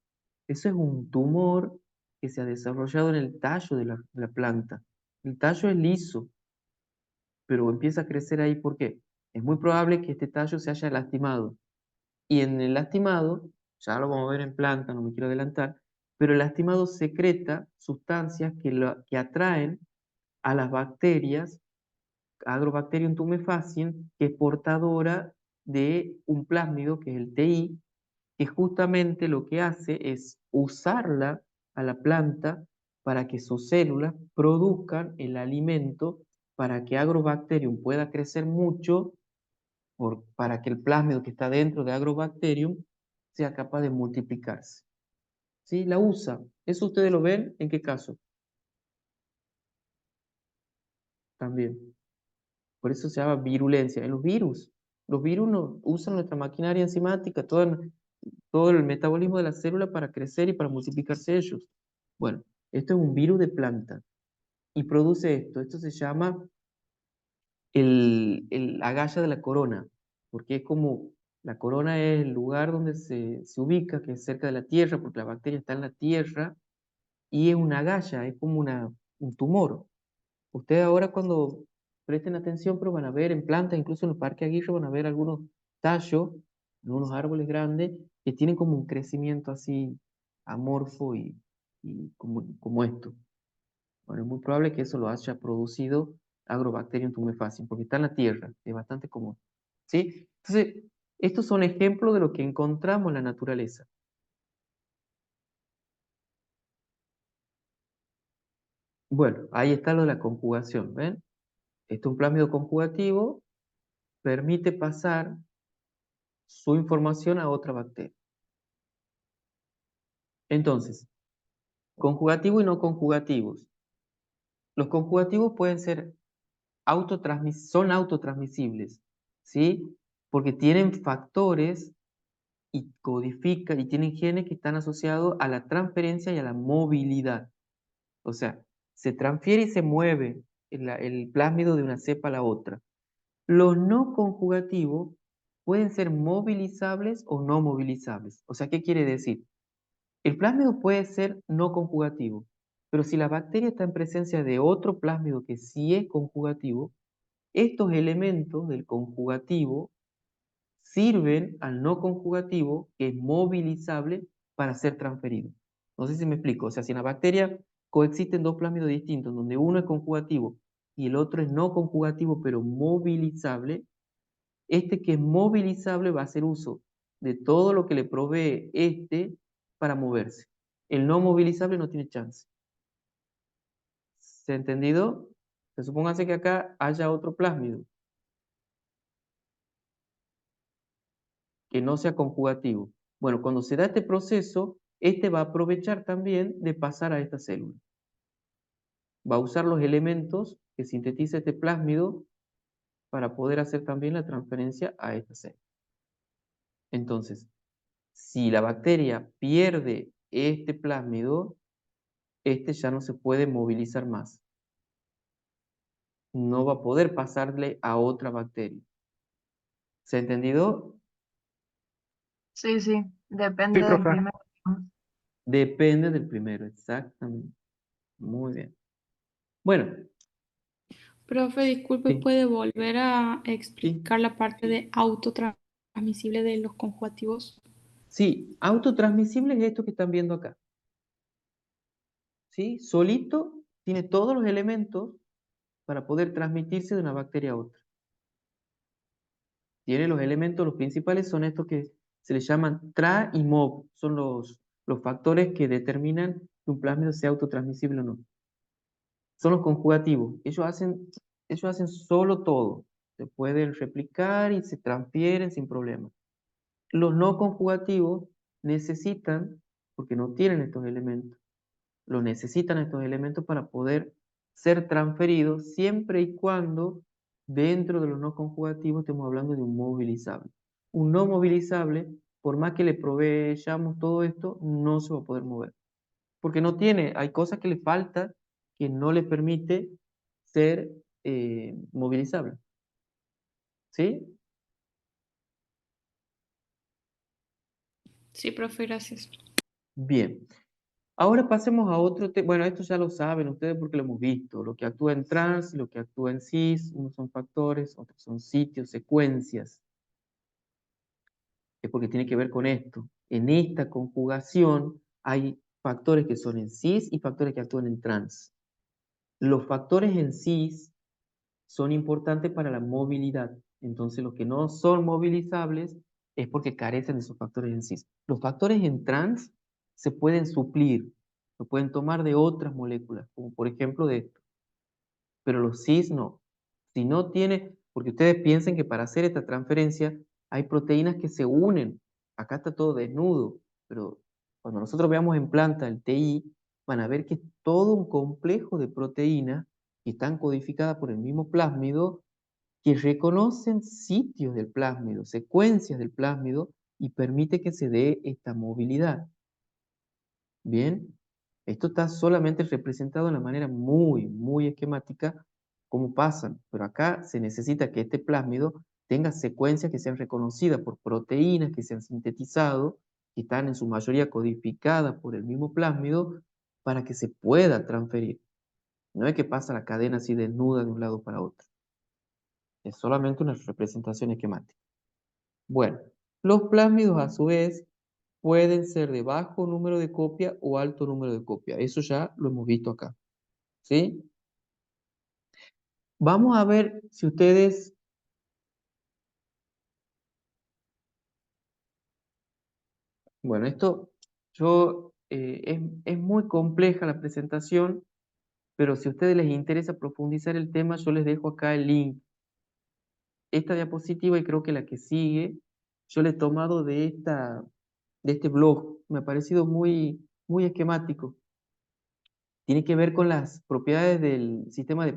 Eso es un tumor que se ha desarrollado en el tallo de la planta. El tallo es liso, pero empieza a crecer ahí. ¿Por qué? Es muy probable que este tallo se haya lastimado. Y en el lastimado, ya lo vamos a ver en planta, no me quiero adelantar, pero el lastimado secreta sustancias que atraen a las bacterias, Agrobacterium tumefaciens, que es portadora de un plásmido, que es el TI, que justamente lo que hace es usarla a la planta para que sus células produzcan el alimento para que Agrobacterium pueda crecer mucho, para que el plásmido que está dentro de Agrobacterium sea capaz de multiplicarse. ¿Sí? La usa. ¿Eso ustedes lo ven? ¿En qué caso? También. Por eso se llama virulencia. En los virus usan nuestra maquinaria enzimática, todo el metabolismo de la célula para crecer y para multiplicarse ellos. Bueno, esto es un virus de planta y produce esto. Esto se llama el agalla de la corona, porque es como la corona es el lugar donde se ubica, que es cerca de la tierra, porque la bacteria está en la tierra, y es una agalla, es como un tumor. Ustedes ahora cuando presten atención, pero van a ver en plantas, incluso en el Parque Aguirre, van a ver algunos tallos, algunos árboles grandes, que tienen como un crecimiento así amorfo y como esto. Bueno, es muy probable que eso lo haya producido Agrobacterium tumefaciens, porque está en la tierra, es bastante común. ¿Sí? Entonces, estos son ejemplos de lo que encontramos en la naturaleza. Bueno, ahí está lo de la conjugación, ¿ven? Este es un plásmido conjugativo, permite pasar su información a otra bacteria. Entonces, conjugativos y no conjugativos. Los conjugativos pueden ser son autotransmisibles, ¿sí? Porque tienen factores y codifican y tienen genes que están asociados a la transferencia y a la movilidad. O sea, se transfiere y se mueve el plásmido de una cepa a la otra. Los no conjugativos pueden ser movilizables o no movilizables. O sea, ¿qué quiere decir? El plásmido puede ser no conjugativo, pero si la bacteria está en presencia de otro plásmido que sí es conjugativo, estos elementos del conjugativo sirven al no conjugativo, que es movilizable, para ser transferido. No sé si me explico. O sea, si en la bacteria coexisten dos plásmidos distintos, donde uno es conjugativo y el otro es no conjugativo, pero movilizable, este que es movilizable va a hacer uso de todo lo que le provee este para moverse. El no movilizable no tiene chance. ¿Se ha entendido? Se supóngase que acá haya otro plásmido que no sea conjugativo. Bueno, cuando se da este proceso, este va a aprovechar también de pasar a esta célula. Va a usar los elementos que sintetiza este plásmido para poder hacer también la transferencia a esta célula. Entonces, si la bacteria pierde este plásmido, este ya no se puede movilizar más. No va a poder pasarle a otra bacteria. ¿Se ha entendido? Sí, sí, Sí, depende del profe. primer. Depende del primero, exactamente. Muy bien. Bueno, Profe, disculpe, sí, ¿puede volver a sí. explicar la parte de autotransmisible de los conjugativos? Sí, autotransmisible es esto que están viendo acá. ¿Sí? Solito tiene todos los elementos para poder transmitirse de una bacteria a otra. Tiene los elementos, los principales son estos que se les llaman TRA y MOB. Son los factores que determinan que un plásmido sea autotransmisible o no. Son los conjugativos. Ellos hacen solo todo. Se pueden replicar y se transfieren sin problema. Los no conjugativos necesitan, porque no tienen estos elementos, lo necesitan estos elementos para poder ser transferidos siempre y cuando dentro de los no conjugativos estemos hablando de un movilizable. Un no movilizable, por más que le proveyamos todo esto, no se va a poder mover. Porque no tiene, hay cosas que le falta que no le permite ser movilizable. ¿Sí? Sí, profe, gracias. Bien. Ahora pasemos a otro tema. Bueno, esto ya lo saben ustedes porque lo hemos visto. Lo que actúa en trans, lo que actúa en cis, unos son factores, otros son sitios, secuencias. Es porque tiene que ver con esto. En esta conjugación hay factores que son en cis y factores que actúan en trans. Los factores en cis son importantes para la movilidad. Entonces, los que no son movilizables es porque carecen de esos factores en cis. Los factores en trans se pueden suplir, se pueden tomar de otras moléculas, como por ejemplo de esto. Pero los cis no. Si no tiene, porque ustedes piensen que para hacer esta transferencia hay proteínas que se unen. Acá está todo desnudo, pero cuando nosotros veamos en planta el TI, van a ver que es todo un complejo de proteínas que están codificadas por el mismo plásmido, que reconocen sitios del plásmido, secuencias del plásmido, y permite que se dé esta movilidad. Bien, esto está solamente representado de una manera muy, muy esquemática, cómo pasan, pero acá se necesita que este plásmido tenga secuencias que sean reconocidas por proteínas que se han sintetizado, que están en su mayoría codificadas por el mismo plásmido, para que se pueda transferir. No es que pasa la cadena así desnuda de un lado para otro. Es solamente una representación esquemática. Bueno, los plásmidos a su vez pueden ser de bajo número de copia o alto número de copia. Eso ya lo hemos visto acá. ¿Sí? Vamos a ver si ustedes... Bueno, esto es muy compleja la presentación, pero si a ustedes les interesa profundizar el tema, yo les dejo acá el link. Esta diapositiva y creo que la que sigue, yo la he tomado de este blog. Me ha parecido muy esquemático. Tiene que ver con las propiedades del sistema de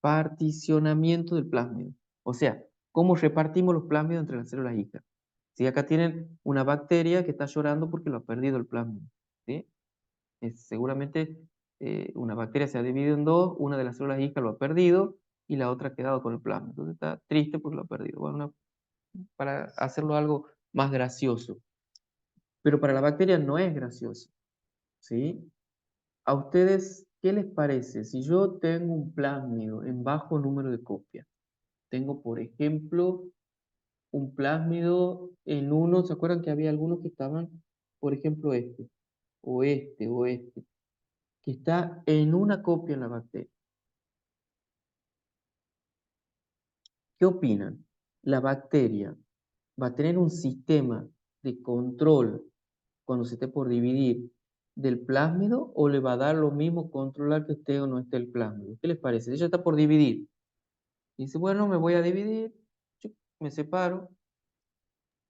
particionamiento del plásmido. O sea, cómo repartimos los plásmidos entre las células hijas. Si acá tienen una bacteria que está llorando porque lo ha perdido el plásmido. ¿Sí? Seguramente una bacteria se ha dividido en dos, una de las células hijas lo ha perdido y la otra ha quedado con el plasma. Entonces está triste porque lo ha perdido. Bueno, para hacerlo algo más gracioso. Pero para la bacteria no es gracioso. ¿Sí? ¿A ustedes qué les parece? Si yo tengo un plásmido en bajo número de copias, tengo, por ejemplo, un plásmido en uno, ¿se acuerdan que había algunos que estaban, por ejemplo, o este, que está en una copia en la bacteria? ¿Qué opinan? ¿La bacteria va a tener un sistema de control cuando se esté por dividir del plásmido o le va a dar lo mismo controlar que esté o no esté el plásmido? ¿Qué les parece? Ella está por dividir. Dice, bueno, me voy a dividir, me separo,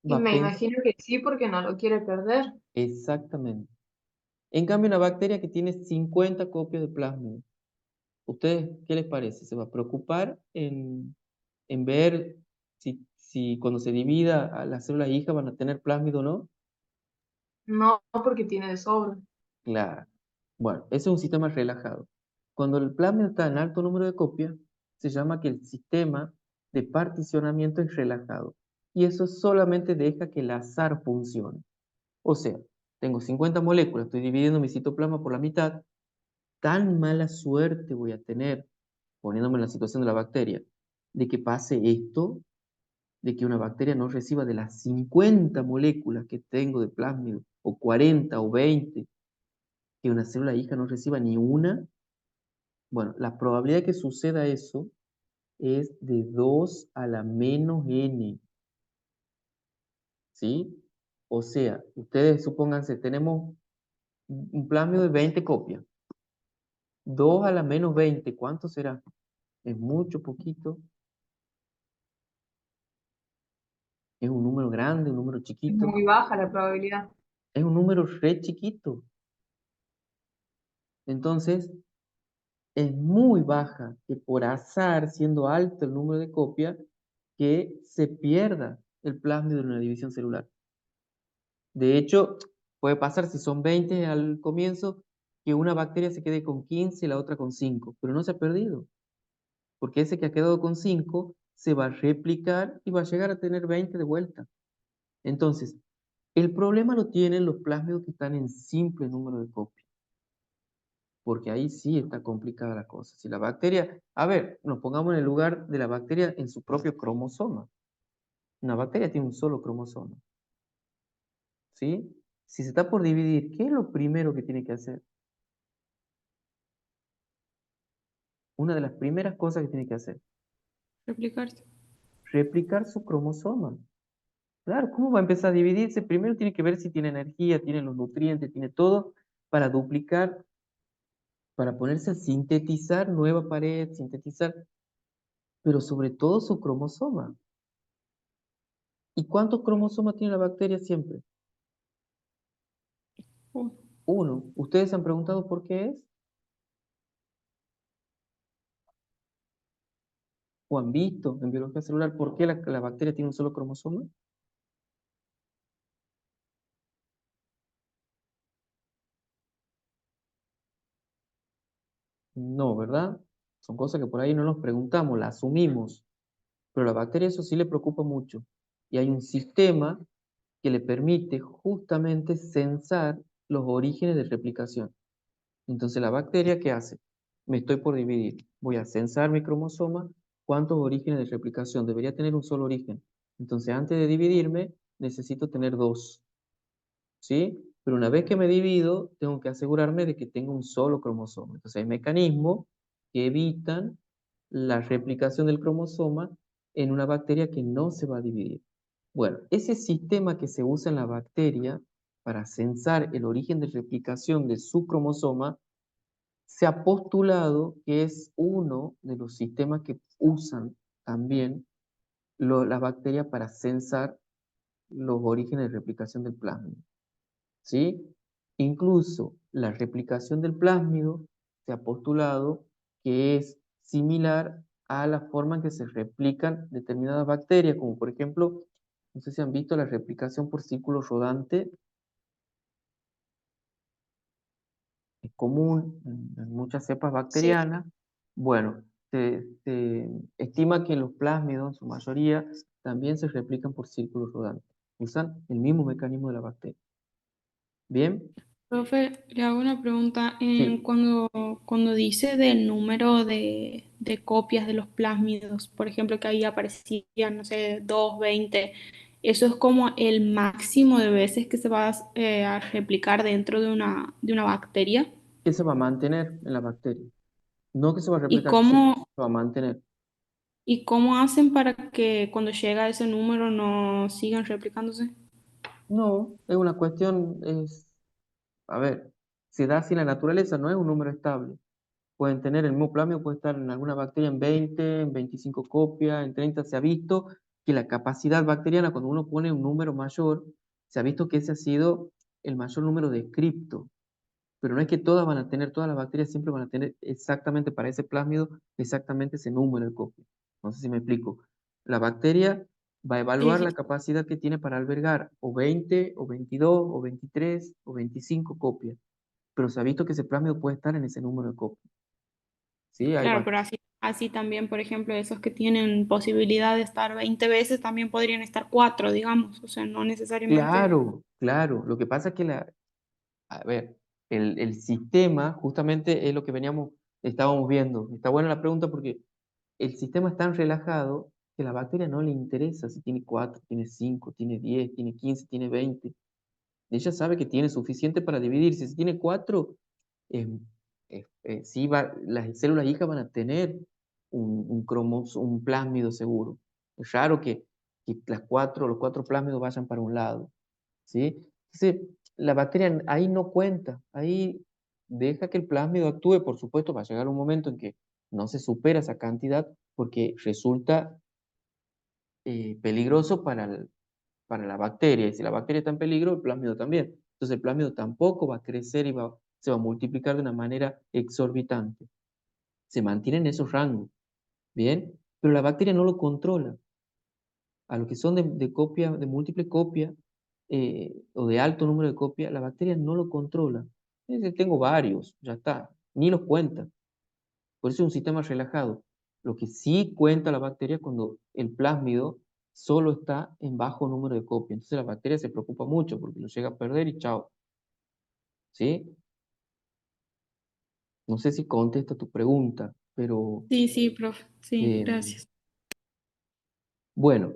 Y va a me pensar imagino que sí, porque no lo quiere perder. exactamente. En cambio, una bacteria que tiene 50 copias de plásmido, ¿ustedes qué les parece? ¿Se va a preocupar en ver si cuando se divida a las células hijas van a tener plásmido o no? No, porque tiene de sobra. Claro. Bueno, ese es un sistema relajado. Cuando el plasma está en alto número de copias, se llama que el sistema de particionamiento es relajado. Y eso solamente deja que el azar funcione. O sea, tengo 50 moléculas, estoy dividiendo mi citoplasma por la mitad. Tan mala suerte voy a tener, poniéndome en la situación de la bacteria, de que pase esto, de que una bacteria no reciba de las 50 moléculas que tengo de plásmido, o 40 o 20 que una célula hija no reciba ni una. Bueno, la probabilidad de que suceda eso es de 2 a la menos n, ¿sí? O sea, ustedes supónganse, tenemos un plásmido de 20 copias. 2 a la menos 20, ¿cuánto será? Es mucho, poquito. Es un número grande, un número Es chiquito. muy baja la probabilidad. Es un número re chiquito. Entonces, es muy baja que por azar, siendo alto el número de copias, que se pierda el plásmido en una división celular. De hecho, puede pasar si son 20 al comienzo, que una bacteria se quede con 15 y la otra con 5, pero no se ha perdido, porque ese que ha quedado con 5 se va a replicar y va a llegar a tener 20 de vuelta. Entonces, el problema lo tienen los plásmidos que están en simple número de copias, porque ahí sí está complicada la cosa. Si la bacteria, a ver, nos pongamos en el lugar de la bacteria en su propio cromosoma. Una bacteria tiene un solo cromosoma, ¿sí? Si se está por dividir, ¿qué es lo primero que tiene que hacer? Una de las primeras cosas que tiene que hacer, Replicarse. replicar su cromosoma. Claro, ¿cómo va a empezar a dividirse? Primero tiene que ver si tiene energía, tiene los nutrientes, tiene todo para duplicar, para ponerse a sintetizar nueva pared, sintetizar, pero sobre todo su cromosoma. ¿Y cuántos cromosomas tiene la bacteria siempre? Uno. Uno. ¿Ustedes se han preguntado por qué es? ¿O han visto en biología celular por qué la bacteria tiene un solo cromosoma? No, ¿verdad? Son cosas que por ahí no nos preguntamos, las asumimos. Pero a la bacteria eso sí le preocupa mucho. Y hay un sistema que le permite justamente censar los orígenes de replicación. Entonces la bacteria, ¿qué hace? Me estoy por dividir. Voy a censar mi cromosoma. ¿cuántos orígenes de replicación? Debería tener un solo origen. Entonces, antes de dividirme, necesito tener dos, ¿sí? Pero una vez que me divido, tengo que asegurarme de que tenga un solo cromosoma. Entonces, hay mecanismos que evitan la replicación del cromosoma en una bacteria que no se va a dividir. Bueno, ese sistema que se usa en la bacteria para censar el origen de replicación de su cromosoma, se ha postulado que es uno de los sistemas que usan también las bacterias para censar los orígenes de replicación del plásmido, ¿sí? Incluso la replicación del plásmido se ha postulado que es similar a la forma en que se replican determinadas bacterias, como por ejemplo, no sé si han visto la replicación por círculo rodante. Es común en muchas cepas Sí. bacterianas. Bueno, se estima que los plásmidos, en su mayoría, también se replican por círculos rodantes. Usan el mismo mecanismo de la bacteria. ¿Bien? Profe, le hago una pregunta. Sí. Cuando dice del número de copias de los plásmidos, por ejemplo, que ahí aparecían, no sé, 2, 20, ¿eso es como el máximo de veces que se va a replicar dentro de una bacteria? ¿Qué se va a mantener en la bacteria? No que se va a ¿Y replicar, que se cómo, va a mantener. y cómo hacen para que cuando llega a ese número no sigan replicándose? No, es una cuestión, a ver, se da así en la naturaleza, no es un número estable. Pueden tener el mismo plasmio, puede estar en alguna bacteria en 20, en 25 copias, en 30. Se ha visto que la capacidad bacteriana, cuando uno pone un número mayor, se ha visto que ese ha sido el mayor número descripto. Pero no es que todas van a tener, todas las bacterias siempre van a tener exactamente para ese plásmido, exactamente ese número de copias. No sé si me explico. La bacteria va a Sí, evaluar sí. la capacidad que tiene para albergar o 20, o 22, o 23, o 25 copias. Pero se ha visto que ese plásmido puede estar en ese número de copias. ¿Sí? Hay Claro, pero así también, por ejemplo, esos que tienen posibilidad de estar 20 veces también podrían estar 4, digamos, o sea, no necesariamente. Claro, claro. Lo que pasa es que a ver, el sistema justamente es lo que estábamos viendo. Está buena la pregunta porque el sistema es tan relajado que a la bacteria no le interesa si tiene 4, tiene 5, tiene 10, tiene 15, tiene 20. Ella sabe que tiene suficiente para dividirse. Si tiene 4, sí las células hijas van a tener un plásmido seguro. Es raro que los 4 plásmidos vayan para un lado. ¿Sí? Entonces, la bacteria ahí no cuenta, ahí deja que el plásmido actúe. Por supuesto, va a llegar un momento en que no se supera esa cantidad porque resulta peligroso para la bacteria, y si la bacteria está en peligro, el plásmido también. Entonces el plásmido tampoco va a crecer y se va a multiplicar de una manera exorbitante. Se mantiene en esos rangos, ¿bien? Pero la bacteria no lo controla. A los que son de copia, de múltiple copia, o de alto número de copias, la bacteria no lo controla. Dice, tengo varios, ya está, ni los cuenta. Por eso es un sistema relajado. Lo que sí cuenta la bacteria es cuando el plásmido solo está en bajo número de copias. Entonces la bacteria se preocupa mucho porque lo llega a perder y chao. ¿Sí? No sé si contesta tu pregunta, pero Sí, sí, profe, sí, eh, gracias. bueno,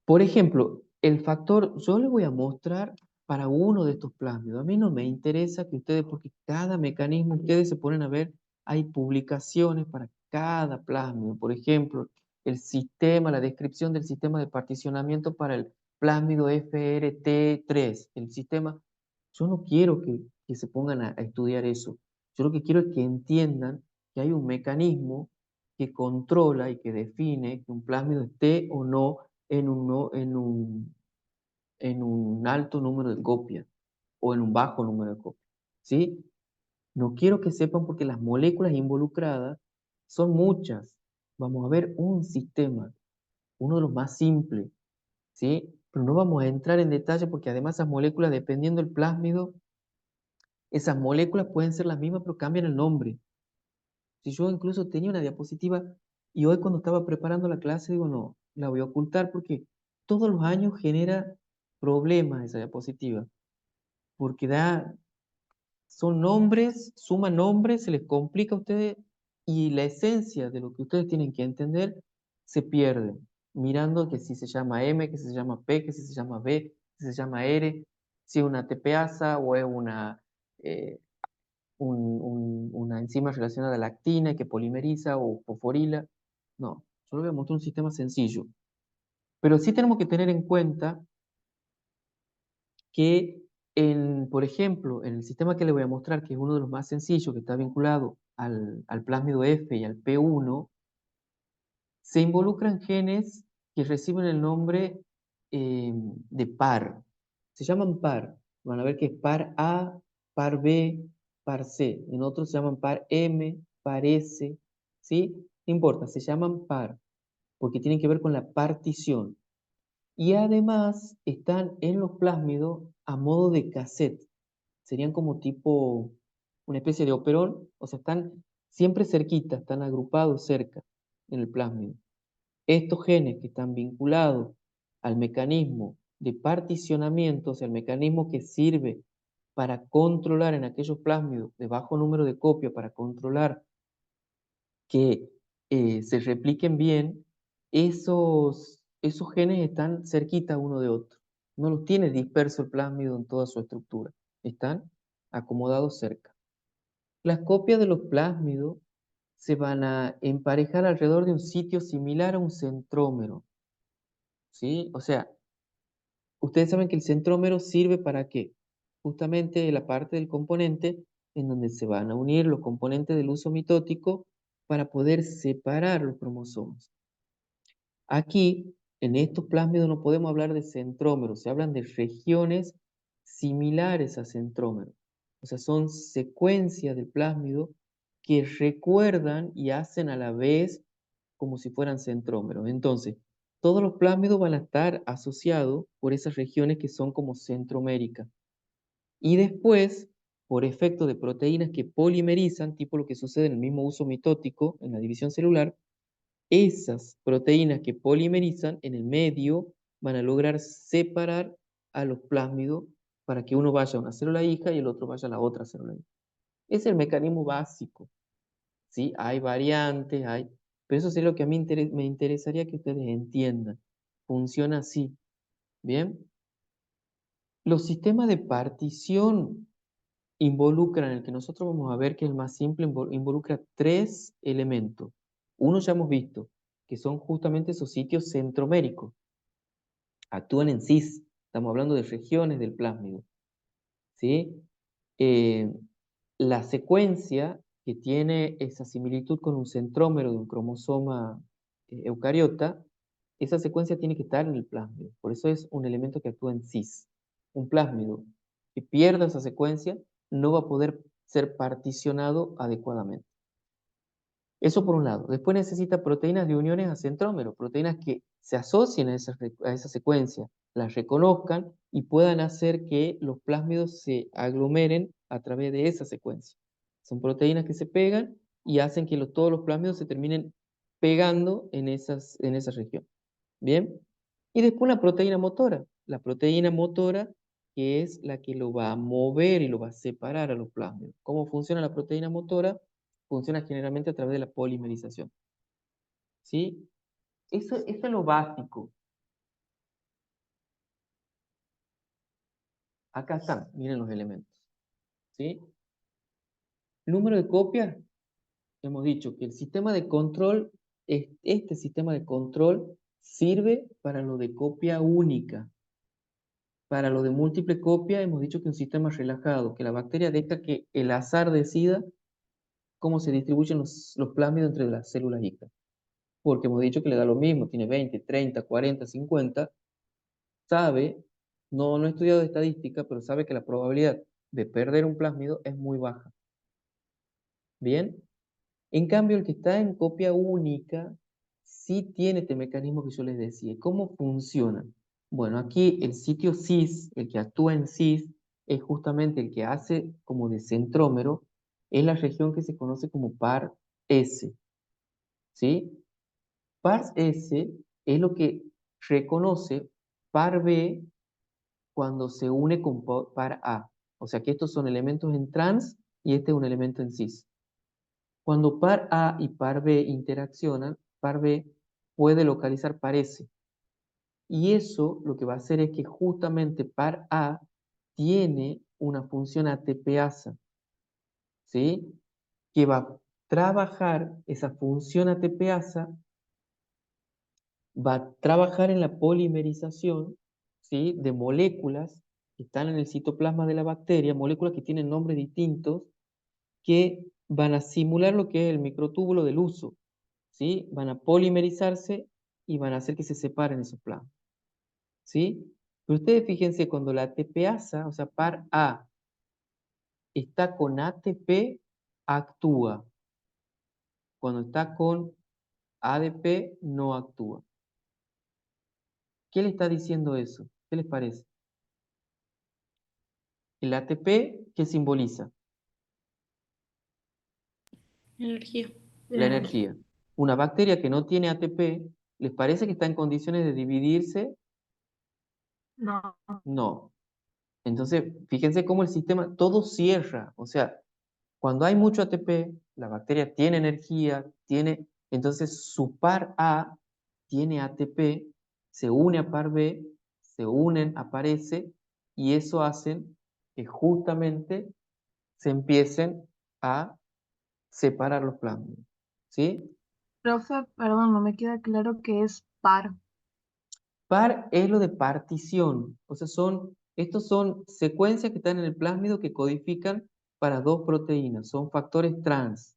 por ejemplo, el factor, yo le voy a mostrar para uno de estos plásmidos. A mí no me interesa que ustedes, porque cada mecanismo, ustedes se ponen a ver, hay publicaciones para cada plásmido. Por ejemplo, el sistema, la descripción del sistema de particionamiento para el plásmido FRT3. El sistema, yo no quiero que se pongan a estudiar eso. Yo lo que quiero es que entiendan que hay un mecanismo que controla y que define que un plásmido esté o no en un, no- en un alto número de copias o en un bajo número de copias. ¿Sí? No quiero que sepan porque las moléculas involucradas son muchas. Vamos a ver un sistema, uno de los más simples, ¿sí? Pero no vamos a entrar en detalle porque además esas moléculas, dependiendo del plásmido, esas moléculas pueden ser las mismas pero cambian el nombre. Si yo incluso tenía una diapositiva y hoy cuando estaba preparando la clase digo, no, la voy a ocultar porque todos los años genera problemas esa diapositiva, porque son nombres, suman nombres, se les complica a ustedes y la esencia de lo que ustedes tienen que entender se pierden, mirando que si se llama M, que si se llama P, que si se llama B, que si se llama R, si es una tepeasa o es eh, una enzima relacionada a la actina que polimeriza o fosforila. No, yo le voy a mostrar un sistema sencillo. Pero sí tenemos que tener en cuenta que, por ejemplo, en el sistema que le voy a mostrar, que es uno de los más sencillos, que está vinculado al plásmido F y al P1, se involucran genes que reciben el nombre de par. Se llaman par. Van a ver que es par A, par B, par C. En otros se llaman par M, par S. ¿Sí? No importa, se llaman par, porque tienen que ver con la partición. Y además están en los plásmidos a modo de cassette. Serían como tipo una especie de operón, o sea, están siempre cerquita, están agrupados cerca en el plásmido. Estos genes que están vinculados al mecanismo de particionamiento, o sea, el mecanismo que sirve para controlar en aquellos plásmidos de bajo número de copia, para controlar que se repliquen bien, esos genes están cerquita uno de otro. No los tiene disperso el plásmido en toda su estructura. Están acomodados cerca. Las copias de los plásmidos se van a emparejar alrededor de un sitio similar a un centrómero. ¿Sí? O sea, ustedes saben que el centrómero sirve para qué. Justamente la parte del componente en donde se van a unir los componentes del uso mitótico para poder separar los cromosomas. Aquí, en estos plásmidos no podemos hablar de centrómeros, se hablan de regiones similares a centrómeros. O sea, son secuencias del plásmido que recuerdan y hacen a la vez como si fueran centrómeros. Entonces, todos los plásmidos van a estar asociados por esas regiones que son como centroméricas. Y después, por efecto de proteínas que polimerizan, tipo lo que sucede en el mismo uso mitótico, en la división celular, esas proteínas que polimerizan en el medio van a lograr separar a los plásmidos para que uno vaya a una célula hija y el otro vaya a la otra célula hija. Es el mecanismo básico. ¿Sí? Hay variantes, pero eso es lo que a mí me interesaría que ustedes entiendan. Funciona así. ¿Bien? Los sistemas de partición involucran, el que nosotros vamos a ver que es el más simple, involucra tres elementos. Uno ya hemos visto, que son justamente esos sitios centroméricos. Actúan en cis, estamos hablando de regiones del plásmido. ¿Sí? Eh, la secuencia que tiene esa similitud con un centrómero de un cromosoma eucariota, esa secuencia tiene que estar en el plásmido. Por eso es un elemento que actúa en cis. Un plásmido que pierda esa secuencia no va a poder ser particionado adecuadamente. Eso por un lado. Después necesita proteínas de uniones a centrómero, proteínas que se asocien a esa secuencia, las reconozcan y puedan hacer que los plásmidos se aglomeren a través de esa secuencia. Son proteínas que se pegan y hacen que todos los plásmidos se terminen pegando en esa región. ¿Bien? Y después la proteína motora. La proteína motora que es la que lo va a mover y lo va a separar a los plásmidos. ¿Cómo funciona la proteína motora? Funciona generalmente a través de la polimerización. ¿Sí? Eso es lo básico. Acá están, miren los elementos. ¿Sí? Número de copias, hemos dicho que el sistema de control, este sistema de control sirve para lo de copia única. Para lo de múltiple copia, hemos dicho que un sistema relajado, que la bacteria deja que el azar decida cómo se distribuyen los plásmidos entre las células hijas. Porque hemos dicho que le da lo mismo, tiene 20, 30, 40, 50, sabe, no he estudiado estadística, pero sabe que la probabilidad de perder un plásmido es muy baja. ¿Bien? En cambio, el que está en copia única sí tiene este mecanismo que yo les decía. ¿Cómo funciona? Bueno, aquí el sitio cis, el que actúa en cis, es justamente el que hace como de centrómero, es la región que se conoce como par S. ¿Sí? Par S es lo que reconoce par B cuando se une con par A. O sea que estos son elementos en trans y este es un elemento en cis. Cuando par A y par B interaccionan, par B puede localizar par S. Y eso lo que va a hacer es que justamente par A tiene una función ATPasa, ¿sí? Que va a trabajar esa función ATPasa, va a trabajar en la polimerización, ¿sí? De moléculas que están en el citoplasma de la bacteria, moléculas que tienen nombres distintos, que van a simular lo que es el microtúbulo del uso, ¿sí? Van a polimerizarse y van a hacer que se separen esos plasmas, ¿sí? Pero ustedes fíjense, cuando la ATPasa, o sea, par A, está con ATP, actúa. Cuando está con ADP, no actúa. ¿Qué le está diciendo eso? ¿Qué les parece? El ATP, ¿qué simboliza? Energía. La energía. Una bacteria que no tiene ATP, ¿les parece que está en condiciones de dividirse? No. No. Entonces, fíjense cómo el sistema todo cierra. O sea, cuando hay mucho ATP, la bacteria tiene energía, entonces su par A tiene ATP, se une a par B, se unen, aparece, y eso hace que justamente se empiecen a separar los plasmidos. ¿Sí? Profe, perdón, no me queda claro qué es par. Par es lo de partición, o sea, estos son secuencias que están en el plásmido que codifican para dos proteínas, son factores trans.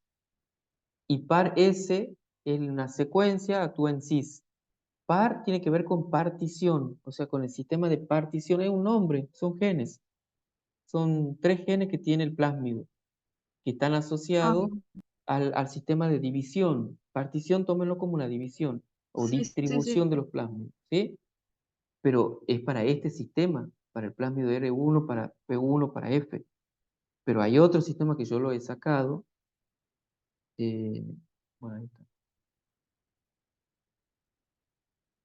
Y par S es una secuencia, actúa en cis. Par tiene que ver con partición, o sea, con el sistema de partición, es un nombre, son genes. Son 3 genes que tiene el plásmido, que están Ah, asociados al sistema de división. Partición, tómenlo como una división o sí, sí, sí. distribución de los plásmidos, ¿sí? Pero es para este sistema, para el plásmido R1, para P1, para F. Pero hay otro sistema que yo lo he sacado. eh, bueno, ahí está.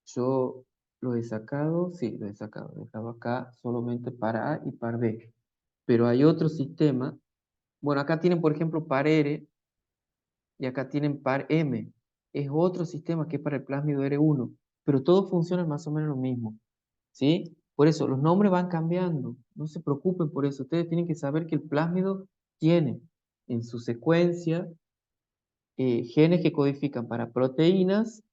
Yo lo he sacado, sí, lo he sacado. He dejado acá solamente para A y par B. Pero hay otro sistema. Bueno, acá tienen, por ejemplo, par R y acá tienen par M. Es otro sistema que es para el plásmido R1. Pero todos funcionan más o menos lo mismo. ¿Sí? Por eso, los nombres van cambiando. No se preocupen por eso. Ustedes tienen que saber que el plásmido tiene en su secuencia genes que codifican para proteínas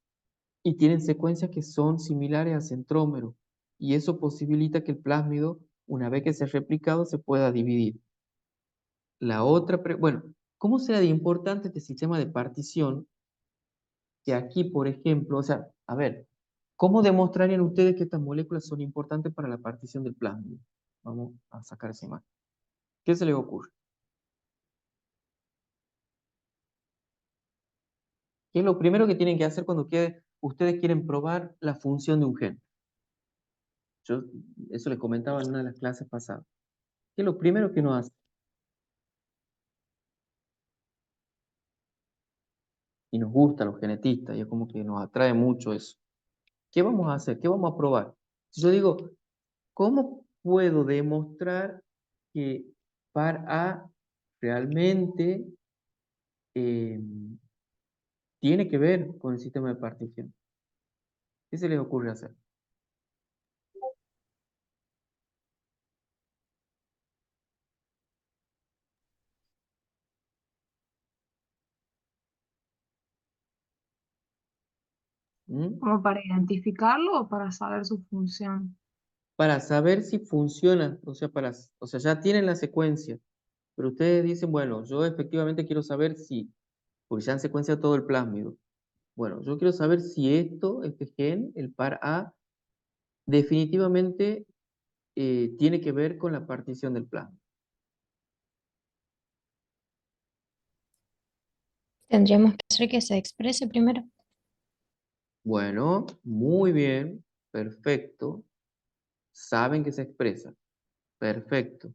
y tienen secuencias que son similares a centrómeros. Y eso posibilita que el plásmido, una vez que sea replicado, se pueda dividir. La otra, bueno, ¿cómo será de importante este sistema de partición? Que aquí, por ejemplo, o sea, a ver, ¿cómo demostrarían ustedes que estas moléculas son importantes para la partición del plasma? Vamos a sacar esa imagen. ¿Qué se les ocurre? ¿Qué es lo primero que tienen que hacer cuando ustedes quieren probar la función de un gen? Yo eso les comentaba en una de las clases pasadas. ¿Qué es lo primero que uno hace? Y nos gusta a los genetistas, y es como que nos atrae mucho eso. ¿Qué vamos a hacer? ¿Qué vamos a probar? Si yo digo, ¿cómo puedo demostrar que par A realmente eh, tiene que ver con el sistema de partición? ¿Qué se les ocurre hacer? ¿Mm? ¿Como para identificarlo o para saber su función? Para saber si funciona, o sea, o sea, ya tienen la secuencia, pero ustedes dicen, bueno, yo efectivamente quiero saber si, porque ya han secuenciado todo el plásmido. Bueno, yo quiero saber si este gen, el par A, definitivamente tiene que ver con la partición del plasma. Tendríamos que hacer que se exprese primero. Bueno, muy bien, perfecto. Saben que se expresa. Perfecto.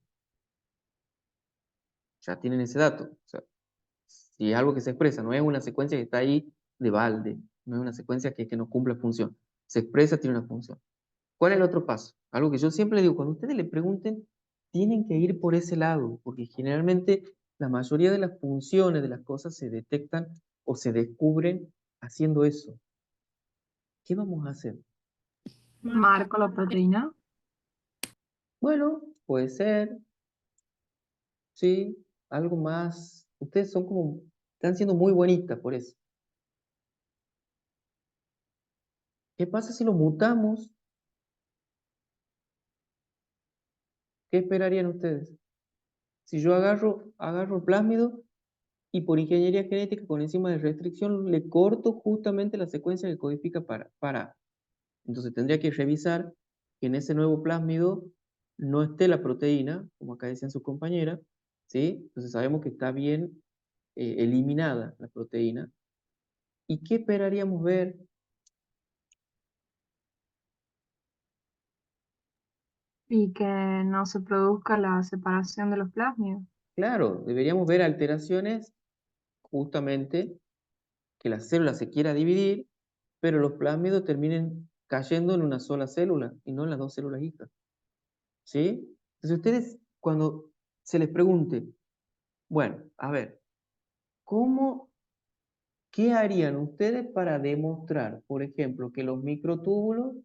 Ya tienen ese dato. O sea, si es algo que se expresa, no es una secuencia que está ahí de balde, no es una secuencia que no cumple función. Se expresa, tiene una función. ¿Cuál es el otro paso? Algo que yo siempre digo, cuando ustedes le pregunten, tienen que ir por ese lado, porque generalmente la mayoría de las funciones de las cosas se detectan o se descubren haciendo eso. ¿qué vamos a hacer? Marco la proteína. Bueno, puede ser, sí, algo más. Ustedes son como, están siendo muy bonitas por eso. ¿Qué pasa si lo mutamos? ¿Qué esperarían ustedes? Si yo agarro el plásmido y por ingeniería genética con enzima de restricción le corto justamente la secuencia que codifica para. Entonces tendría que revisar que en ese nuevo plásmido no esté la proteína, como acá decían sus compañeras, ¿sí? Entonces sabemos que está bien eliminada la proteína. ¿Y qué esperaríamos ver? Y que no se produzca la separación de los plásmidos. Claro, deberíamos ver alteraciones justamente que la célula se quiera dividir, pero los plásmidos terminen cayendo en una sola célula y no en las dos células hijas. ¿Sí? Entonces ustedes, cuando se les pregunte, bueno, a ver, ¿cómo, qué harían ustedes para demostrar, por ejemplo, que los microtúbulos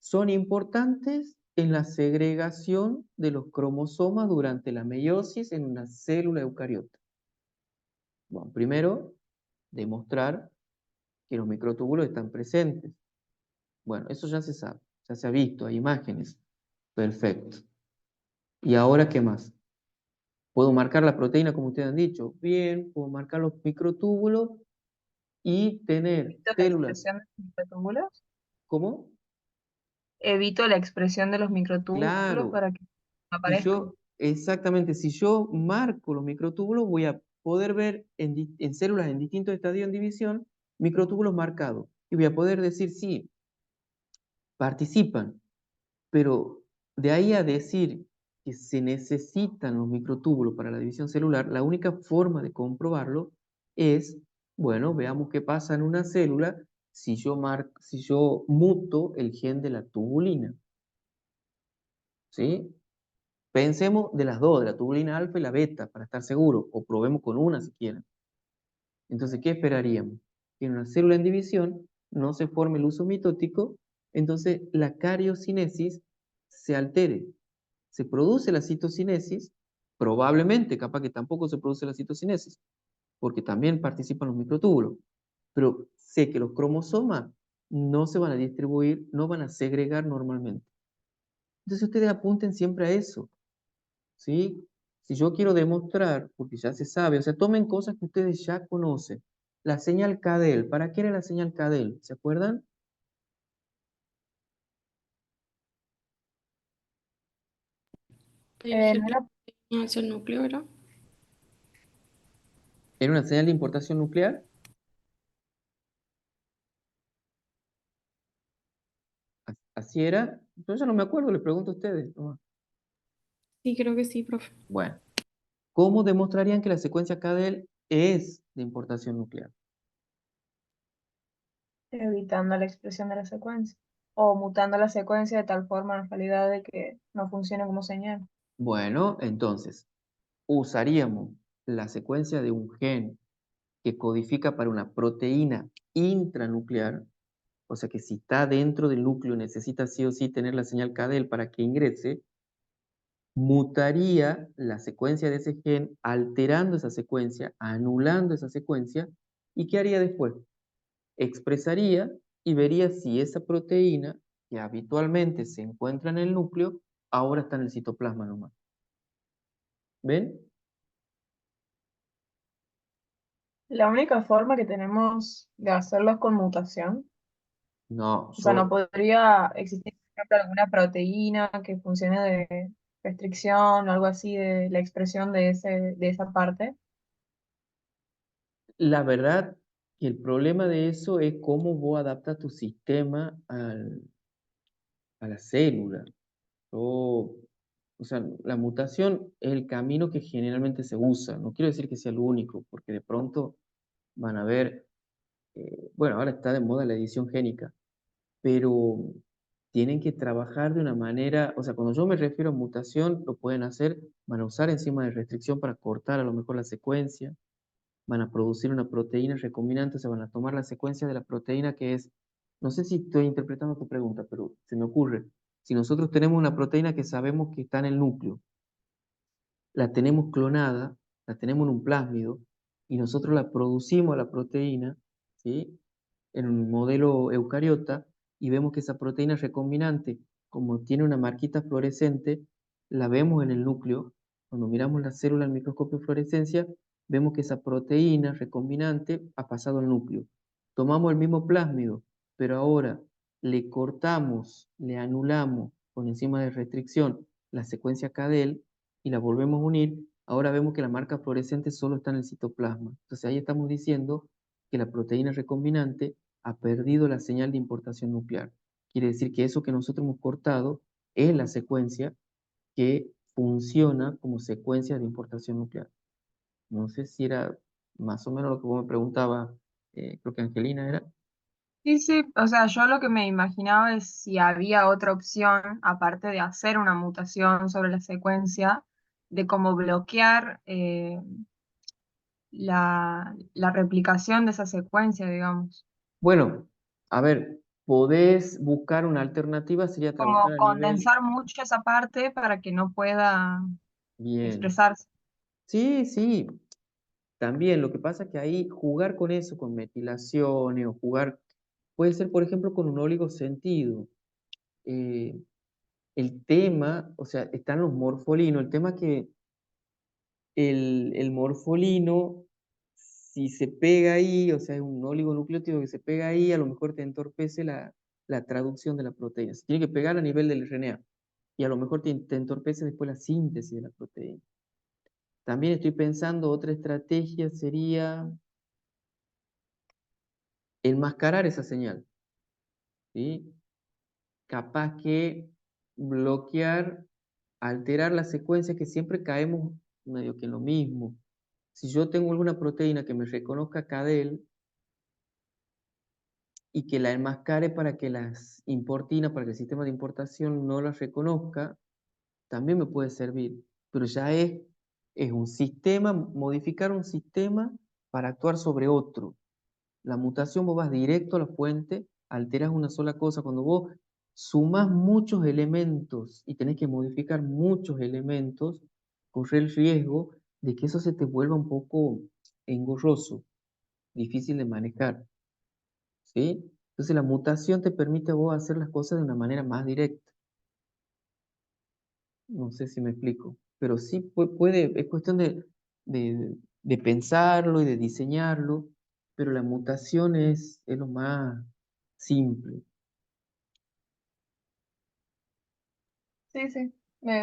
son importantes en la segregación de los cromosomas durante la meiosis en una célula eucariota? Bueno, primero, demostrar que los microtúbulos están presentes. Bueno, eso ya se sabe, ya se ha visto, hay imágenes. Perfecto. ¿Y ahora qué más? ¿Puedo marcar la proteína como ustedes han dicho? Bien, puedo marcar los microtúbulos y tener Evito la células. expresión de los microtúbulos. ¿Cómo? Evito la expresión de los microtúbulos Claro. para que Si aparezcan. yo, exactamente, si yo marco los microtúbulos, voy a poder ver en células en distintos estadios de división microtúbulos marcados. Y voy a poder decir, sí, participan. Pero de ahí a decir que se necesitan los microtúbulos para la división celular, la única forma de comprobarlo es, bueno, veamos qué pasa en una célula si yo muto el gen de la tubulina. ¿Sí? Pensemos de las dos, de la tubulina alfa y la beta, para estar seguros, o probemos con una si quieren. Entonces, ¿qué esperaríamos? Que en una célula en división no se forme el uso mitótico, entonces la cariocinesis se altere. Se produce la citocinesis, probablemente, capaz que tampoco se produce la citocinesis, porque también participan los microtúbulos, pero sé que los cromosomas no se van a distribuir, no van a segregar normalmente. Entonces ustedes apunten siempre a eso, ¿sí? Si yo quiero demostrar, porque ya se sabe, o sea, tomen cosas que ustedes ya conocen. La señal Cadel, ¿para qué era la señal Cadel? ¿Se acuerdan? No era Hacia el núcleo, ¿verdad? ¿Era una señal de importación nuclear? Así era. Yo ya no me acuerdo, les pregunto a ustedes. No. Sí, creo que sí, profe. Bueno, ¿cómo demostrarían que la secuencia Cadel es de importación nuclear? evitando la expresión de la secuencia. O mutando la secuencia de tal forma en realidad de que no funcione como señal. Bueno, entonces, usaríamos la secuencia de un gen que codifica para una proteína intranuclear, o sea que si está dentro del núcleo necesita sí o sí tener la señal Cadel para que ingrese, mutaría la secuencia de ese gen, alterando esa secuencia, anulando esa secuencia, ¿y qué haría después? Expresaría y vería si esa proteína que habitualmente se encuentra en el núcleo, ahora está en el citoplasma nomás. ¿Ven? La única forma que tenemos de hacerlo es con mutación. No, O sea, no yo, podría existir, por ejemplo, alguna proteína que funcione de restricción o algo así de la expresión de esa parte. la verdad que el problema de eso es cómo vos adaptas tu sistema a la célula. O sea, la mutación es el camino que generalmente se usa. No quiero decir que sea el único, porque de pronto van a ver, bueno, ahora está de moda la edición génica, pero tienen que trabajar de una manera, o sea, cuando yo me refiero a mutación, lo pueden hacer, van a usar enzimas de restricción para cortar a lo mejor la secuencia, van a producir una proteína recombinante, se van a tomar la secuencia de la proteína que es, no sé si estoy interpretando tu pregunta, pero se me ocurre, si nosotros tenemos una proteína que sabemos que está en el núcleo, la tenemos clonada, la tenemos en un plásmido, y nosotros la producimos a la proteína, ¿sí? En un modelo eucariota, y vemos que esa proteína recombinante, como tiene una marquita fluorescente, la vemos en el núcleo. Cuando miramos la célula al microscopio de fluorescencia, vemos que esa proteína recombinante ha pasado al núcleo. Tomamos el mismo plásmido, pero ahora le cortamos, le anulamos con enzima de restricción la secuencia CADEL y la volvemos a unir. Ahora vemos que la marca fluorescente solo está en el citoplasma. Entonces ahí estamos diciendo que la proteína recombinante ha perdido la señal de importación nuclear. Quiere decir que eso que nosotros hemos cortado es la secuencia que funciona como secuencia de importación nuclear. No sé si era más o menos lo que vos me preguntabas, creo que Angelina era. Sí, sí, o sea, yo lo que me imaginaba es si había otra opción, aparte de hacer una mutación sobre la secuencia, de cómo bloquear la replicación de esa secuencia, digamos. Bueno, a ver, podés buscar una alternativa, sería trabajar Como a nivel condensar mucho esa parte para que no pueda bien. expresarse. Sí, sí, también lo que pasa es que ahí jugar con eso, con metilaciones o jugar, puede ser por ejemplo con un oligosentido. Eh, el tema, o sea, están los morfolinos, el tema que el morfolino, si se pega ahí, o sea, es un oligonucleótido que se pega ahí, a lo mejor te entorpece la traducción de la proteína. Se tiene que pegar a nivel del RNA y a lo mejor te entorpece después la síntesis de la proteína. También estoy pensando, otra estrategia sería enmascarar esa señal, ¿sí? Capaz que bloquear, alterar la secuencia, que siempre caemos medio que en lo mismo. Si yo tengo alguna proteína que me reconozca CADEL y que la enmascare para que las importina, para que el sistema de importación no las reconozca, también me puede servir. Pero ya es un sistema, modificar un sistema para actuar sobre otro. La mutación vos vas directo a la fuente, alteras una sola cosa. Cuando vos sumás muchos elementos y tenés que modificar muchos elementos, corre el riesgo de que eso se te vuelva un poco engorroso, difícil de manejar, ¿sí? Entonces la mutación te permite a vos hacer las cosas de una manera más directa. No sé si me explico, pero sí puede, es cuestión de pensarlo y de diseñarlo, pero la mutación es lo más simple. Sí, sí.